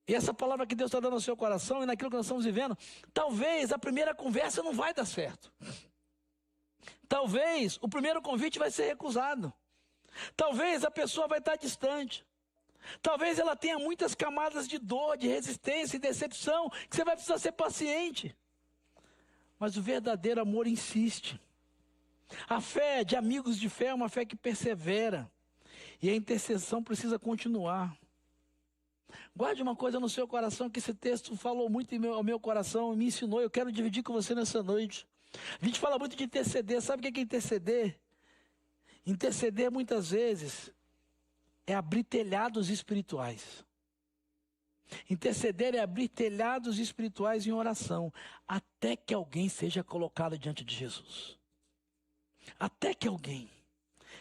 E essa palavra que Deus está dando ao seu coração e naquilo que nós estamos vivendo, talvez a primeira conversa não vai dar certo. Talvez o primeiro convite vai ser recusado. Talvez a pessoa vai estar distante. Talvez ela tenha muitas camadas de dor, de resistência e decepção, que você vai precisar ser paciente. Mas o verdadeiro amor insiste. A fé de amigos de fé é uma fé que persevera. E a intercessão precisa continuar. Guarde uma coisa no seu coração, que esse texto falou muito ao meu coração e me ensinou. Eu quero dividir com você nessa noite. A gente fala muito de interceder. Sabe o que é interceder? Interceder muitas vezes é abrir telhados espirituais. Interceder é abrir telhados espirituais em oração, até que alguém seja colocado diante de Jesus. Até que alguém.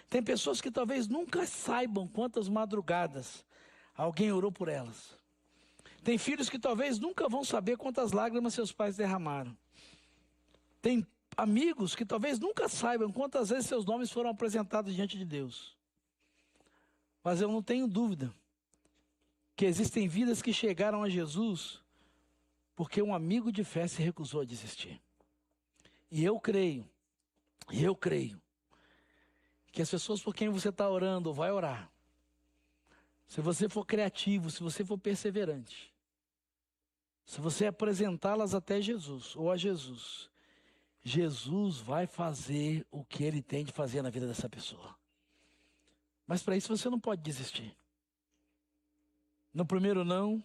Tem pessoas que talvez nunca saibam quantas madrugadas alguém orou por elas. Tem filhos que talvez nunca vão saber quantas lágrimas seus pais derramaram. Tem amigos que talvez nunca saibam quantas vezes seus nomes foram apresentados diante de Deus. Mas eu não tenho dúvida que existem vidas que chegaram a Jesus porque um amigo de fé se recusou a desistir. E eu creio que as pessoas por quem você está orando ou vai orar, se você for criativo, se você for perseverante, se você apresentá-las até Jesus ou a Jesus, Jesus vai fazer o que Ele tem de fazer na vida dessa pessoa. Mas para isso você não pode desistir. No primeiro não,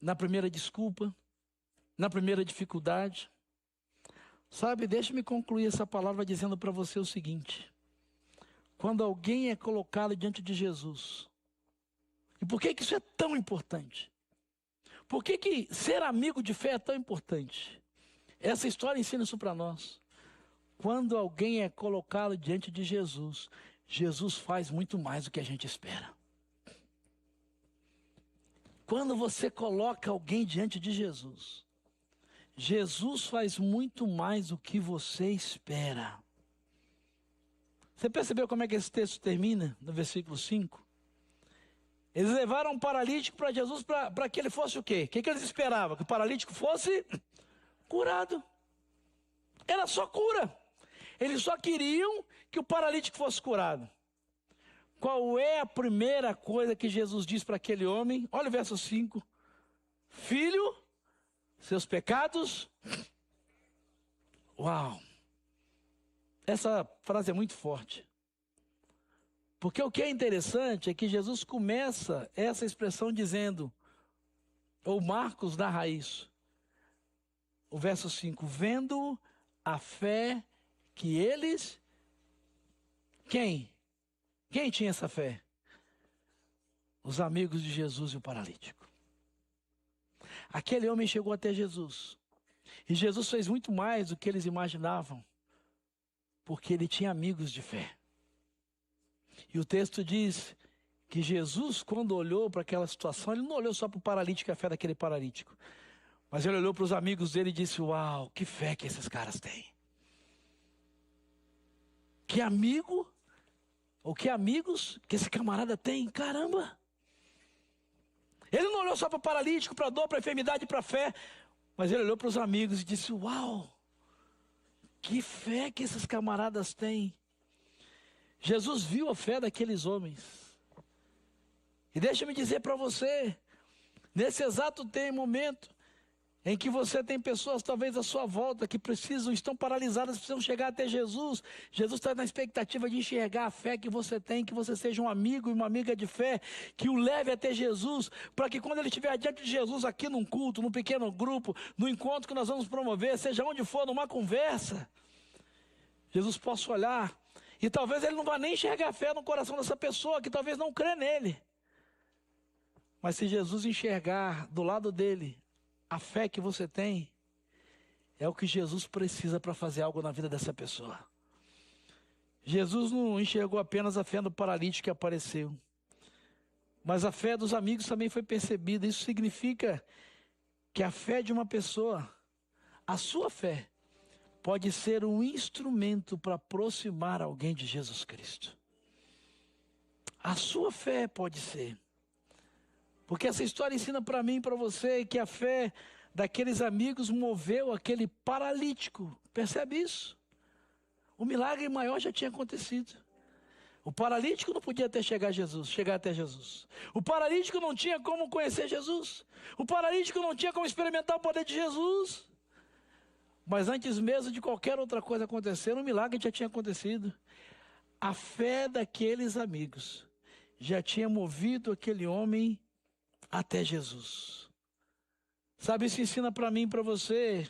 na primeira desculpa, na primeira dificuldade. Sabe, deixa-me concluir essa palavra dizendo para você o seguinte. Quando alguém é colocado diante de Jesus, e por que isso é tão importante? Por que ser amigo de fé é tão importante? Essa história ensina isso para nós. Quando alguém é colocado diante de Jesus, Jesus faz muito mais do que a gente espera. Quando você coloca alguém diante de Jesus, Jesus faz muito mais do que você espera. Você percebeu como é que esse texto termina, no versículo 5? Eles levaram um paralítico para Jesus para que ele fosse o quê? O que eles esperavam? Que o paralítico fosse curado. Era só cura. Eles só queriam que o paralítico fosse curado. Qual é a primeira coisa que Jesus diz para aquele homem? Olha o verso 5. Filho, seus pecados. Uau! Essa frase é muito forte. Porque o que é interessante é que Jesus começa essa expressão dizendo, ou Marcos narra isso, o verso 5, vendo a fé que eles... Quem? Quem tinha essa fé? Os amigos de Jesus e o paralítico. Aquele homem chegou até Jesus. E Jesus fez muito mais do que eles imaginavam. Porque ele tinha amigos de fé. E o texto diz que Jesus, quando olhou para aquela situação, ele não olhou só para o paralítico e a fé daquele paralítico. Mas ele olhou para os amigos dele e disse, uau, que fé que esses caras têm. Que amigo, ou que amigos que esse camarada tem, caramba. Ele não olhou só para o paralítico, para a dor, para a enfermidade, para a fé. Mas ele olhou para os amigos e disse, uau, que fé que esses camaradas têm. Jesus viu a fé daqueles homens. E deixa-me dizer para você, nesse exato momento, em que você tem pessoas talvez à sua volta que estão paralisadas, precisam chegar até Jesus. Jesus está na expectativa de enxergar a fé que você tem, que você seja um amigo e uma amiga de fé, que o leve até Jesus, para que quando ele estiver diante de Jesus aqui num culto, num pequeno grupo, no encontro que nós vamos promover, seja onde for, numa conversa, Jesus possa olhar, e talvez ele não vá nem enxergar a fé no coração dessa pessoa, que talvez não crê nele. Mas se Jesus enxergar do lado dele, a fé que você tem, é o que Jesus precisa para fazer algo na vida dessa pessoa. Jesus não enxergou apenas a fé do paralítico que apareceu, mas a fé dos amigos também foi percebida. Isso significa que a fé de uma pessoa, a sua fé, pode ser um instrumento para aproximar alguém de Jesus Cristo. A sua fé pode ser. Porque essa história ensina para mim e para você que a fé daqueles amigos moveu aquele paralítico. Percebe isso? O milagre maior já tinha acontecido. O paralítico não podia chegar até Jesus. O paralítico não tinha como conhecer Jesus. O paralítico não tinha como experimentar o poder de Jesus. Mas antes mesmo de qualquer outra coisa acontecer, um milagre já tinha acontecido. A fé daqueles amigos já tinha movido aquele homem até Jesus. Sabe, isso ensina para mim e para você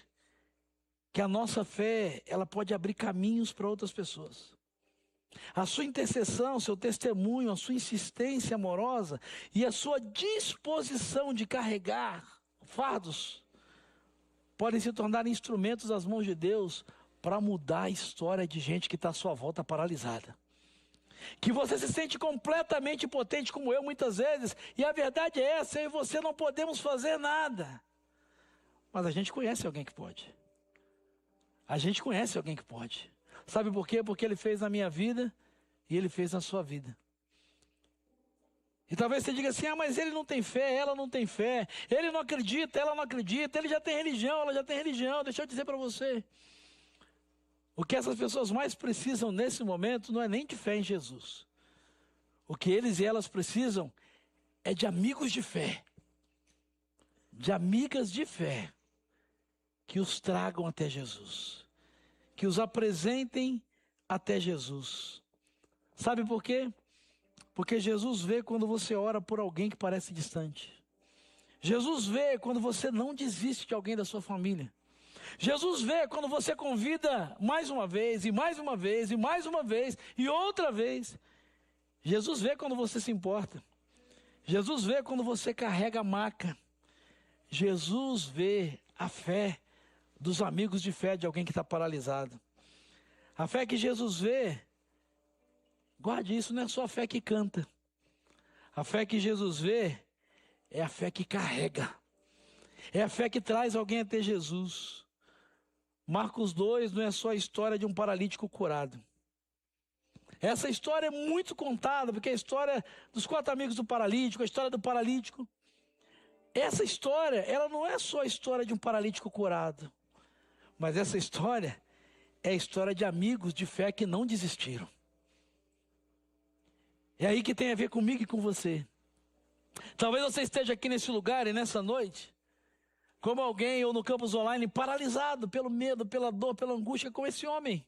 que a nossa fé, ela pode abrir caminhos para outras pessoas. A sua intercessão, seu testemunho, a sua insistência amorosa e a sua disposição de carregar fardos podem se tornar instrumentos das mãos de Deus para mudar a história de gente que está à sua volta paralisada. que você se sente completamente impotente como eu muitas vezes, e a verdade é essa, eu e você não podemos fazer nada. Mas a gente conhece alguém que pode. A gente conhece alguém que pode. Sabe por quê? Porque ele fez na minha vida e ele fez na sua vida. E talvez você diga assim, mas ele não tem fé, ela não tem fé, ele não acredita, ela não acredita, ele já tem religião, ela já tem religião. Deixa eu dizer para você, o que essas pessoas mais precisam nesse momento não é nem de fé em Jesus. O que eles e elas precisam é de amigos de fé, de amigas de fé, que os tragam até Jesus, que os apresentem até Jesus. Sabe por quê? Porque Jesus vê quando você ora por alguém que parece distante. Jesus vê quando você não desiste de alguém da sua família. Jesus vê quando você convida mais uma vez, e mais uma vez, e mais uma vez, e outra vez. Jesus vê quando você se importa. Jesus vê quando você carrega a maca. Jesus vê a fé dos amigos de fé de alguém que está paralisado. A fé que Jesus vê, guarde isso, não é só a fé que canta. A fé que Jesus vê é a fé que carrega. É a fé que traz alguém até Jesus. Marcos 2 não é só a história de um paralítico curado. Essa história é muito contada, porque é a história dos 4 amigos do paralítico, a história do paralítico. Essa história, ela não é só a história de um paralítico curado. Mas essa história é a história de amigos de fé que não desistiram. É aí que tem a ver comigo e com você. Talvez você esteja aqui nesse lugar e nessa noite, como alguém ou no campus online, paralisado pelo medo, pela dor, pela angústia, como esse homem.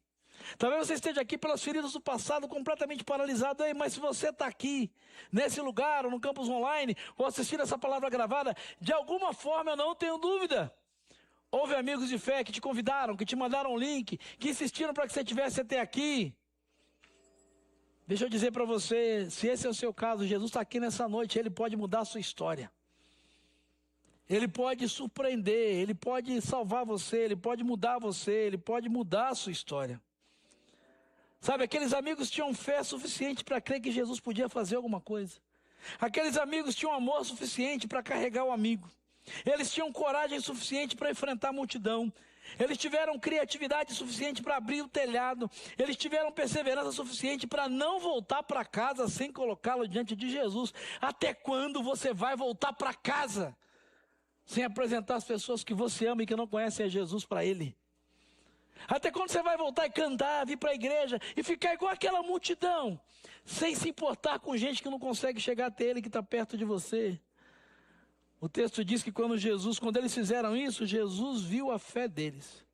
Talvez você esteja aqui pelas feridas do passado, completamente paralisado. Mas se você está aqui, nesse lugar, ou no campus online, ou assistindo essa palavra gravada, de alguma forma eu não tenho dúvida. Houve amigos de fé que te convidaram, que te mandaram um link, que insistiram para que você tivesse até aqui. Deixa eu dizer para você, se esse é o seu caso, Jesus está aqui nessa noite, Ele pode mudar a sua história. Ele pode surpreender, Ele pode salvar você, Ele pode mudar você, Ele pode mudar a sua história. Sabe, aqueles amigos tinham fé suficiente para crer que Jesus podia fazer alguma coisa. Aqueles amigos tinham amor suficiente para carregar o amigo. Eles tinham coragem suficiente para enfrentar a multidão. Eles tiveram criatividade suficiente para abrir o telhado. Eles tiveram perseverança suficiente para não voltar para casa sem colocá-lo diante de Jesus. Até quando você vai voltar para casa sem apresentar as pessoas que você ama e que não conhecem a Jesus para Ele? Até quando você vai voltar e cantar, vir para a igreja e ficar igual aquela multidão, sem se importar com gente que não consegue chegar até Ele, que está perto de você? O texto diz que quando eles fizeram isso, Jesus viu a fé deles.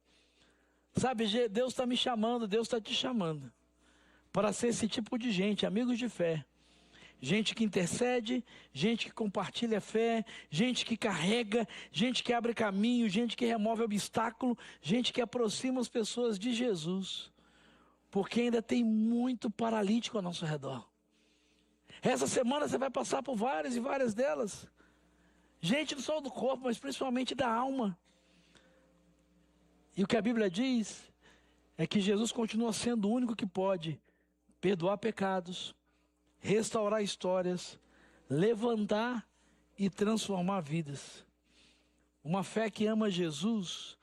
Sabe, Deus está me chamando, Deus está te chamando para ser esse tipo de gente, amigos de fé. Gente que intercede, gente que compartilha a fé, gente que carrega, gente que abre caminho, gente que remove obstáculo, gente que aproxima as pessoas de Jesus. Porque ainda tem muito paralítico ao nosso redor. Essa semana você vai passar por várias e várias delas. Gente não só do corpo, mas principalmente da alma. E o que a Bíblia diz é que Jesus continua sendo o único que pode perdoar pecados, restaurar histórias, levantar e transformar vidas. Uma fé que ama Jesus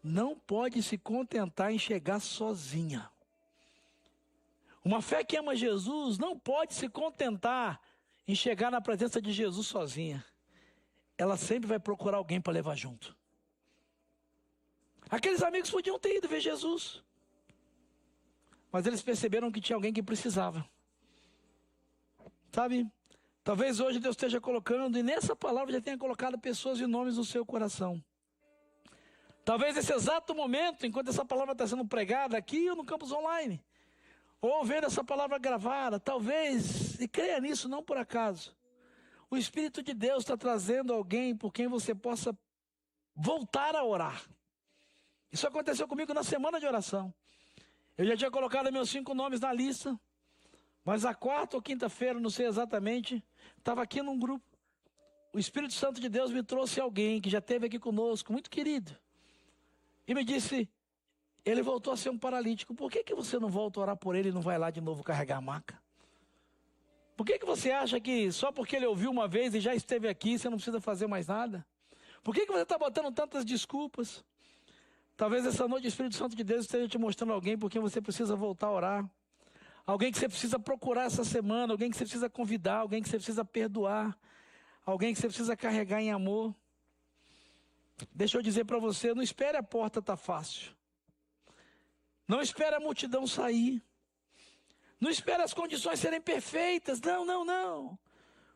não pode se contentar em chegar sozinha. Uma fé que ama Jesus não pode se contentar em chegar na presença de Jesus sozinha. Ela sempre vai procurar alguém para levar junto. Aqueles amigos podiam ter ido ver Jesus, mas eles perceberam que tinha alguém que precisava. Sabe, talvez hoje Deus esteja colocando, e nessa palavra já tenha colocado pessoas e nomes no seu coração. Talvez nesse exato momento, enquanto essa palavra está sendo pregada aqui ou no campus online, ou vendo essa palavra gravada, talvez, e creia nisso não por acaso, o Espírito de Deus está trazendo alguém por quem você possa voltar a orar. Isso aconteceu comigo na semana de oração. Eu já tinha colocado meus 5 nomes na lista, mas a 4ª ou 5ª-feira, não sei exatamente, estava aqui num grupo. O Espírito Santo de Deus me trouxe alguém que já esteve aqui conosco, muito querido. E me disse, ele voltou a ser um paralítico. Por que você não volta a orar por ele e não vai lá de novo carregar a maca? Por que você acha que só porque ele ouviu uma vez e já esteve aqui, você não precisa fazer mais nada? Por que você está botando tantas desculpas? Talvez essa noite o Espírito Santo de Deus esteja te mostrando alguém por quem você precisa voltar a orar. Alguém que você precisa procurar essa semana, alguém que você precisa convidar, alguém que você precisa perdoar, alguém que você precisa carregar em amor. Deixa eu dizer para você, não espere a porta estar fácil. Não espere a multidão sair. Não espere as condições serem perfeitas. Não.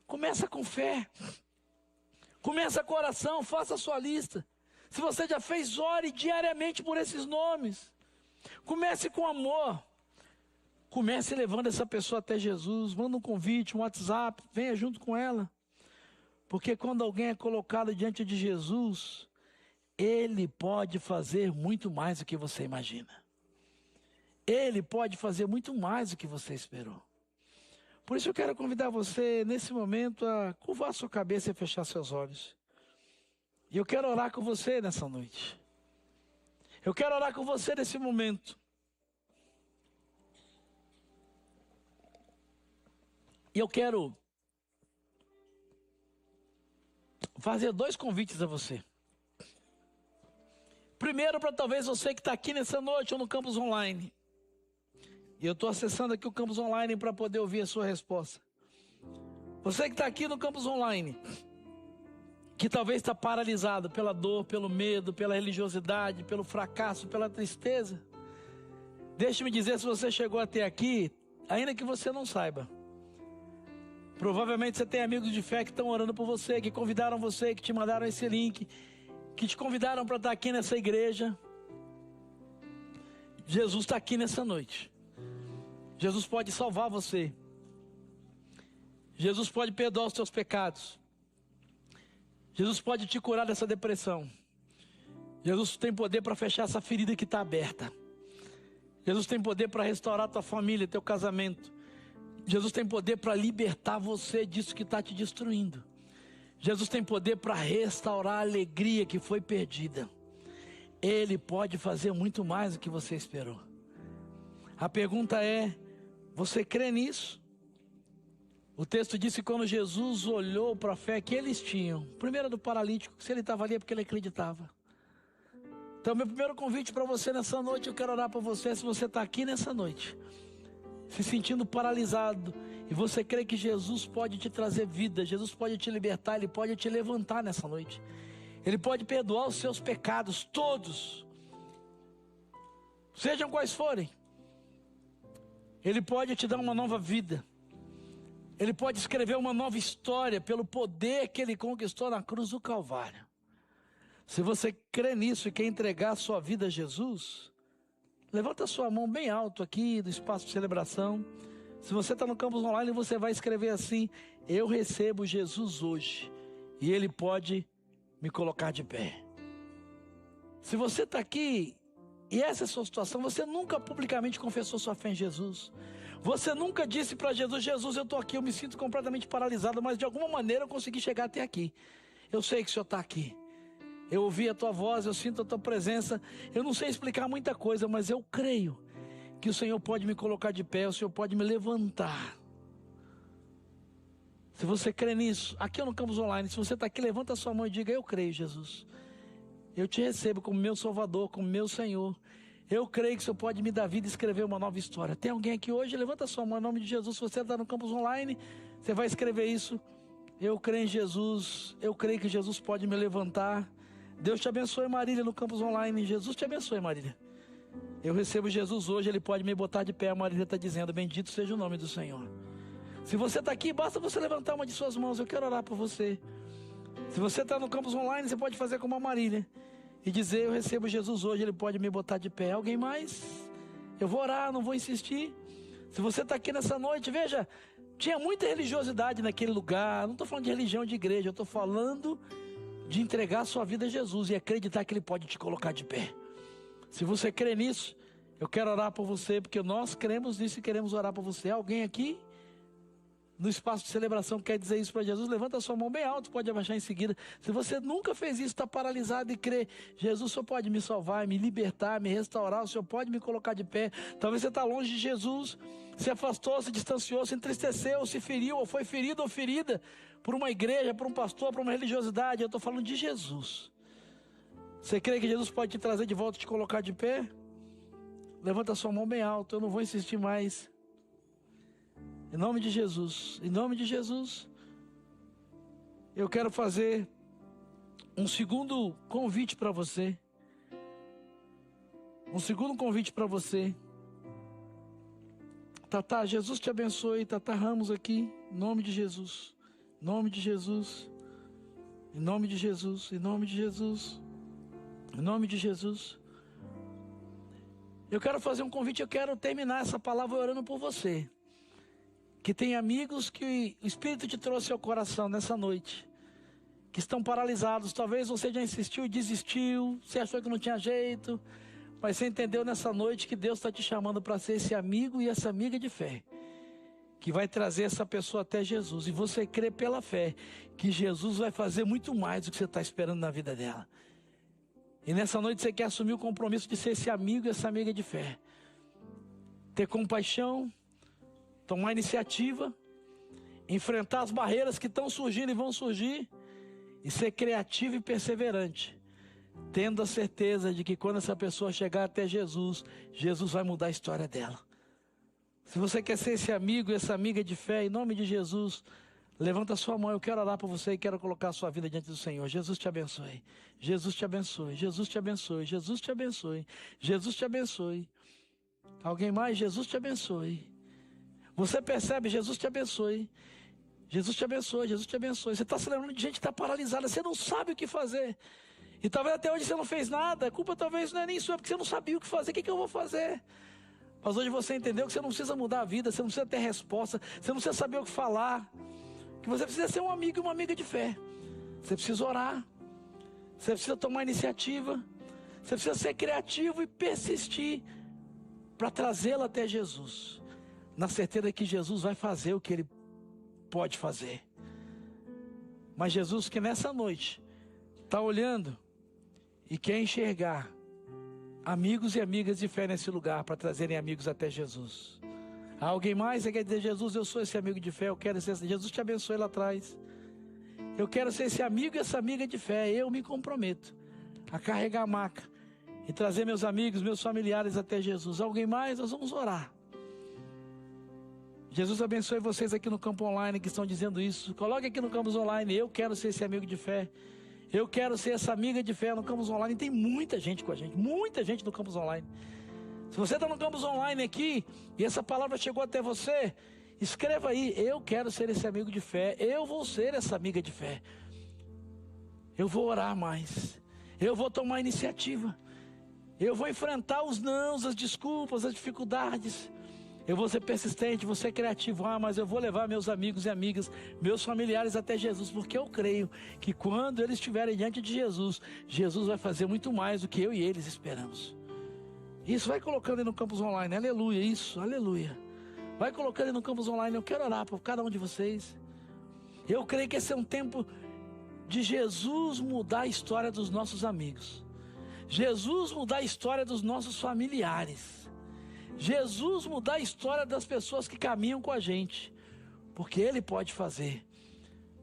Começa com fé. Começa com oração, faça a sua lista. Se você já fez, ore diariamente por esses nomes. Comece com amor. Comece levando essa pessoa até Jesus. Manda um convite, um WhatsApp, venha junto com ela. Porque quando alguém é colocado diante de Jesus, Ele pode fazer muito mais do que você imagina. Ele pode fazer muito mais do que você esperou. Por isso eu quero convidar você, nesse momento, a curvar a sua cabeça e fechar seus olhos. E eu quero orar com você nessa noite. Eu quero orar com você nesse momento. E eu quero fazer 2 convites a você. Primeiro, para talvez você que está aqui nessa noite ou no campus online. E eu estou acessando aqui o campus online para poder ouvir a sua resposta. Você que está aqui no campus online, que talvez está paralisado pela dor, pelo medo, pela religiosidade, pelo fracasso, pela tristeza. Deixe-me dizer, se você chegou até aqui, ainda que você não saiba, provavelmente você tem amigos de fé que estão orando por você, que convidaram você, que te mandaram esse link, que te convidaram para estar aqui nessa igreja. Jesus está aqui nessa noite. Jesus pode salvar você. Jesus pode perdoar os teus pecados. Jesus pode te curar dessa depressão. Jesus tem poder para fechar essa ferida que está aberta. Jesus tem poder para restaurar tua família, teu casamento. Jesus tem poder para libertar você disso que está te destruindo. Jesus tem poder para restaurar a alegria que foi perdida. Ele pode fazer muito mais do que você esperou. A pergunta é, você crê nisso? O texto diz que quando Jesus olhou para a fé que eles tinham, primeiro do paralítico, se ele estava ali é porque ele acreditava. Então meu primeiro convite para você nessa noite, eu quero orar para você, se você está aqui nessa noite, se sentindo paralisado, e você crê que Jesus pode te trazer vida, Jesus pode te libertar, Ele pode te levantar nessa noite. Ele pode perdoar os seus pecados, todos, sejam quais forem. Ele pode te dar uma nova vida. Ele pode escrever uma nova história pelo poder que Ele conquistou na cruz do Calvário. Se você crê nisso e quer entregar a sua vida a Jesus, levanta a sua mão bem alto aqui do espaço de celebração. Se você está no campus online, você vai escrever assim: eu recebo Jesus hoje e Ele pode me colocar de pé. Se você está aqui e essa é a sua situação, você nunca publicamente confessou sua fé em Jesus. Você nunca disse para Jesus: Jesus, eu estou aqui, eu me sinto completamente paralisado, mas de alguma maneira eu consegui chegar até aqui. Eu sei que o Senhor está aqui. Eu ouvi a tua voz, eu sinto a tua presença. Eu não sei explicar muita coisa, mas eu creio que o Senhor pode me colocar de pé, o Senhor pode me levantar. Se você crê nisso, aqui no campus online, se você está aqui, levanta a sua mão e diga: eu creio, Jesus. Eu te recebo como meu Salvador, como meu Senhor. Eu creio que o Senhor pode me dar vida e escrever uma nova história. Tem alguém aqui hoje? Levanta a sua mão em nome de Jesus. Se você está no campus online, você vai escrever isso: eu creio em Jesus, eu creio que Jesus pode me levantar. Deus te abençoe, Marília, no campus online. Jesus te abençoe, Marília. Eu recebo Jesus hoje, Ele pode me botar de pé. A Marília está dizendo: bendito seja o nome do Senhor. Se você está aqui, basta você levantar uma de suas mãos, eu quero orar por você. Se você está no campus online, você pode fazer como a Marília e dizer: eu recebo Jesus hoje, Ele pode me botar de pé. Alguém mais? Eu vou orar, não vou insistir. Se você está aqui nessa noite, veja, tinha muita religiosidade naquele lugar. Não estou falando de religião de igreja, eu estou falando de entregar a sua vida a Jesus e acreditar que Ele pode te colocar de pé. Se você crê nisso, eu quero orar por você, porque nós cremos nisso e queremos orar por você. Alguém aqui? no espaço de celebração quer dizer isso para Jesus, levanta a sua mão bem alto, pode abaixar em seguida. Se você nunca fez isso, está paralisado e crê, Jesus, o Senhor pode me salvar, me libertar, me restaurar, o Senhor pode me colocar de pé. Talvez você está longe de Jesus, se afastou, se distanciou, se entristeceu, se feriu, ou foi ferido ou ferida por uma igreja, por um pastor, por uma religiosidade. Eu estou falando de Jesus. Você crê que Jesus pode te trazer de volta e te colocar de pé? Levanta a sua mão bem alto, eu não vou insistir mais. Em nome de Jesus, em nome de Jesus, eu quero fazer um segundo convite para você. Um segundo convite para você. Tatá, Jesus te abençoe. Tatá Ramos aqui, em nome de Jesus. Em nome de Jesus. Em nome de Jesus. Em nome de Jesus. Em nome de Jesus. Eu quero fazer um convite, eu quero terminar essa palavra orando por você. Que tem amigos que o Espírito te trouxe ao coração nessa noite, que estão paralisados. Talvez você já insistiu e desistiu, você achou que não tinha jeito, mas você entendeu nessa noite que Deus está te chamando para ser esse amigo e essa amiga de fé, que vai trazer essa pessoa até Jesus. E você crê pela fé que Jesus vai fazer muito mais do que você está esperando na vida dela. E nessa noite você quer assumir o compromisso de ser esse amigo e essa amiga de fé. Ter compaixão, tomar iniciativa, enfrentar as barreiras que estão surgindo e vão surgir, e ser criativo e perseverante, tendo a certeza de que quando essa pessoa chegar até Jesus, Jesus vai mudar a história dela. Se você quer ser esse amigo e essa amiga de fé, em nome de Jesus, levanta a sua mão, eu quero orar por você e quero colocar a sua vida diante do Senhor. Jesus te abençoe, Jesus te abençoe, Jesus te abençoe, Jesus te abençoe, Jesus te abençoe. Alguém mais? Jesus te abençoe. Você percebe? Jesus te abençoe. Jesus te abençoe, Jesus te abençoe. Você está se lembrando de gente que está paralisada, você não sabe o que fazer. E talvez até hoje você não fez nada. A culpa talvez não é nem sua, porque você não sabia o que fazer. O que eu vou fazer? Mas hoje você entendeu que você não precisa mudar a vida, você não precisa ter resposta, você não precisa saber o que falar. Que você precisa ser um amigo e uma amiga de fé. Você precisa orar. Você precisa tomar iniciativa. Você precisa ser criativo e persistir para trazê-la até Jesus. Na certeza que Jesus vai fazer o que Ele pode fazer. Mas Jesus que nessa noite está olhando e quer enxergar amigos e amigas de fé nesse lugar para trazerem amigos até Jesus. Há alguém mais? Você quer dizer, Jesus, eu sou esse amigo de fé, eu quero ser esse. Jesus te abençoe lá atrás. Eu quero ser esse amigo e essa amiga de fé. Eu me comprometo a carregar a maca e trazer meus amigos, meus familiares até Jesus. Alguém mais? Nós vamos orar. Jesus abençoe vocês aqui no campo online que estão dizendo isso. Coloque aqui no campus online, eu quero ser esse amigo de fé. Eu quero ser essa amiga de fé no campus online. Tem muita gente com a gente, muita gente no campus online. Se você está no campus online aqui e essa palavra chegou até você, escreva aí, eu quero ser esse amigo de fé. Eu vou ser essa amiga de fé. Eu vou orar mais. Eu vou tomar iniciativa. Eu vou enfrentar os nãos, as desculpas, as dificuldades. Eu vou ser persistente, vou ser criativo, mas eu vou levar meus amigos e amigas, meus familiares até Jesus, porque eu creio que quando eles estiverem diante de Jesus, Jesus vai fazer muito mais do que eu e eles esperamos. Isso, vai colocando aí no campus online, aleluia, isso, aleluia. Vai colocando aí no campus online, eu quero orar por cada um de vocês. Eu creio que esse é um tempo de Jesus mudar a história dos nossos amigos. Jesus mudar a história dos nossos familiares. Jesus mudar a história das pessoas que caminham com a gente, porque Ele pode fazer,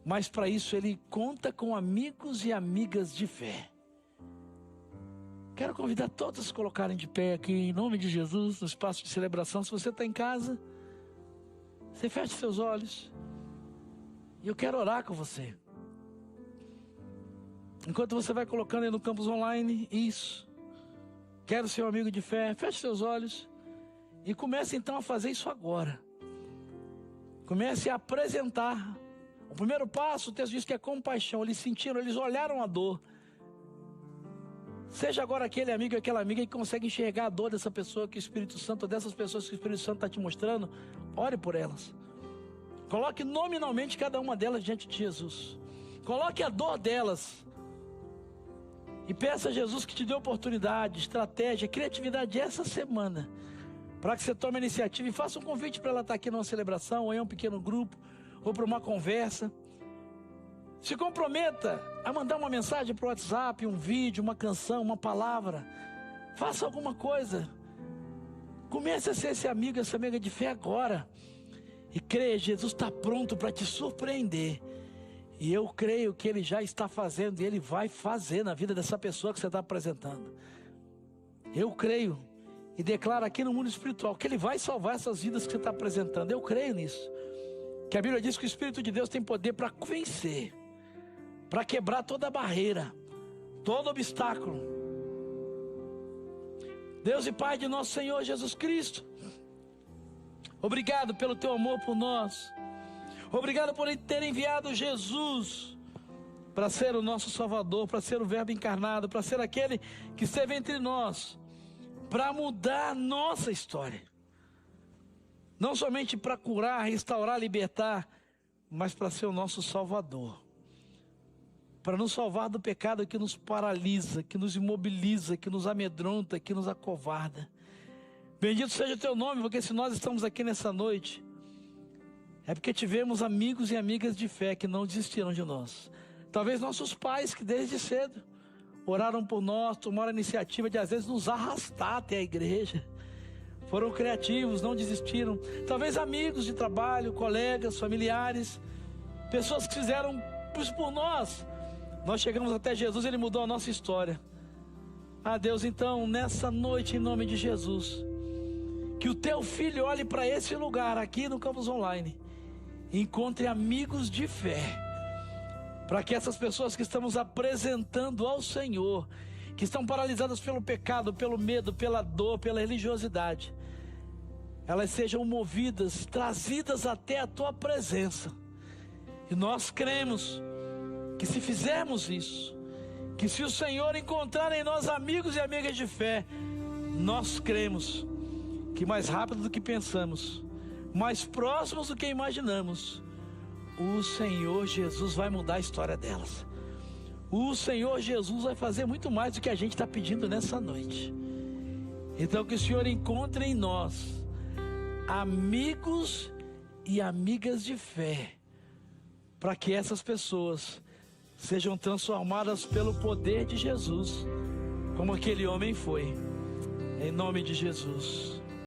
mas para isso Ele conta com amigos e amigas de fé. Quero convidar todos a se colocarem de pé aqui, em nome de Jesus, no espaço de celebração. Se você está em casa, você feche seus olhos, e eu quero orar com você. Enquanto você vai colocando aí no campus online, isso, quero ser um amigo de fé, feche seus olhos. E comece então a fazer isso agora. Comece a apresentar. O primeiro passo, o texto diz que é compaixão. Eles sentiram, eles olharam a dor. Seja agora aquele amigo e aquela amiga que consegue enxergar a dor dessa pessoa que o Espírito Santo, dessas pessoas que o Espírito Santo está te mostrando. Ore por elas. Coloque nominalmente cada uma delas diante de Jesus. Coloque a dor delas. E peça a Jesus que te dê oportunidade, estratégia, criatividade essa semana, para que você tome a iniciativa e faça um convite para ela estar aqui numa celebração, ou em um pequeno grupo, ou para uma conversa. Se comprometa a mandar uma mensagem para o WhatsApp, um vídeo, uma canção, uma palavra. Faça alguma coisa. Comece a ser esse amigo, essa amiga de fé agora. E creia, Jesus está pronto para te surpreender. E eu creio que Ele já está fazendo e Ele vai fazer na vida dessa pessoa que você está apresentando. Eu creio e declaro aqui no mundo espiritual que Ele vai salvar essas vidas que você está apresentando. Eu creio nisso. Que a Bíblia diz que o Espírito de Deus tem poder para vencer, para quebrar toda barreira, todo obstáculo. Deus e Pai de nosso Senhor Jesus Cristo, obrigado pelo Teu amor por nós. Obrigado por ter enviado Jesus para ser o nosso Salvador, para ser o Verbo encarnado, para ser aquele que esteve entre nós, para mudar a nossa história. Não somente para curar, restaurar, libertar, mas para ser o nosso Salvador. Para nos salvar do pecado que nos paralisa, que nos imobiliza, que nos amedronta, que nos acovarda. Bendito seja o Teu nome, porque se nós estamos aqui nessa noite, é porque tivemos amigos e amigas de fé que não desistiram de nós. Talvez nossos pais que desde cedo oraram por nós, tomaram a iniciativa de às vezes nos arrastar até a igreja. Foram criativos, não desistiram. Talvez amigos de trabalho, colegas, familiares, pessoas que fizeram isso por nós. Nós chegamos até Jesus, Ele mudou a nossa história. Ah, Deus, então, nessa noite, em nome de Jesus, que o Teu Filho olhe para esse lugar aqui no Campus Online, encontre amigos de fé, para que essas pessoas que estamos apresentando ao Senhor, que estão paralisadas pelo pecado, pelo medo, pela dor, pela religiosidade, elas sejam movidas, trazidas até a Tua presença. E nós cremos que se fizermos isso, que se o Senhor encontrar em nós amigos e amigas de fé, nós cremos que mais rápido do que pensamos, mais próximos do que imaginamos, o Senhor Jesus vai mudar a história delas. O Senhor Jesus vai fazer muito mais do que a gente está pedindo nessa noite. Então que o Senhor encontre em nós amigos e amigas de fé, para que essas pessoas sejam transformadas pelo poder de Jesus, como aquele homem foi, em nome de Jesus.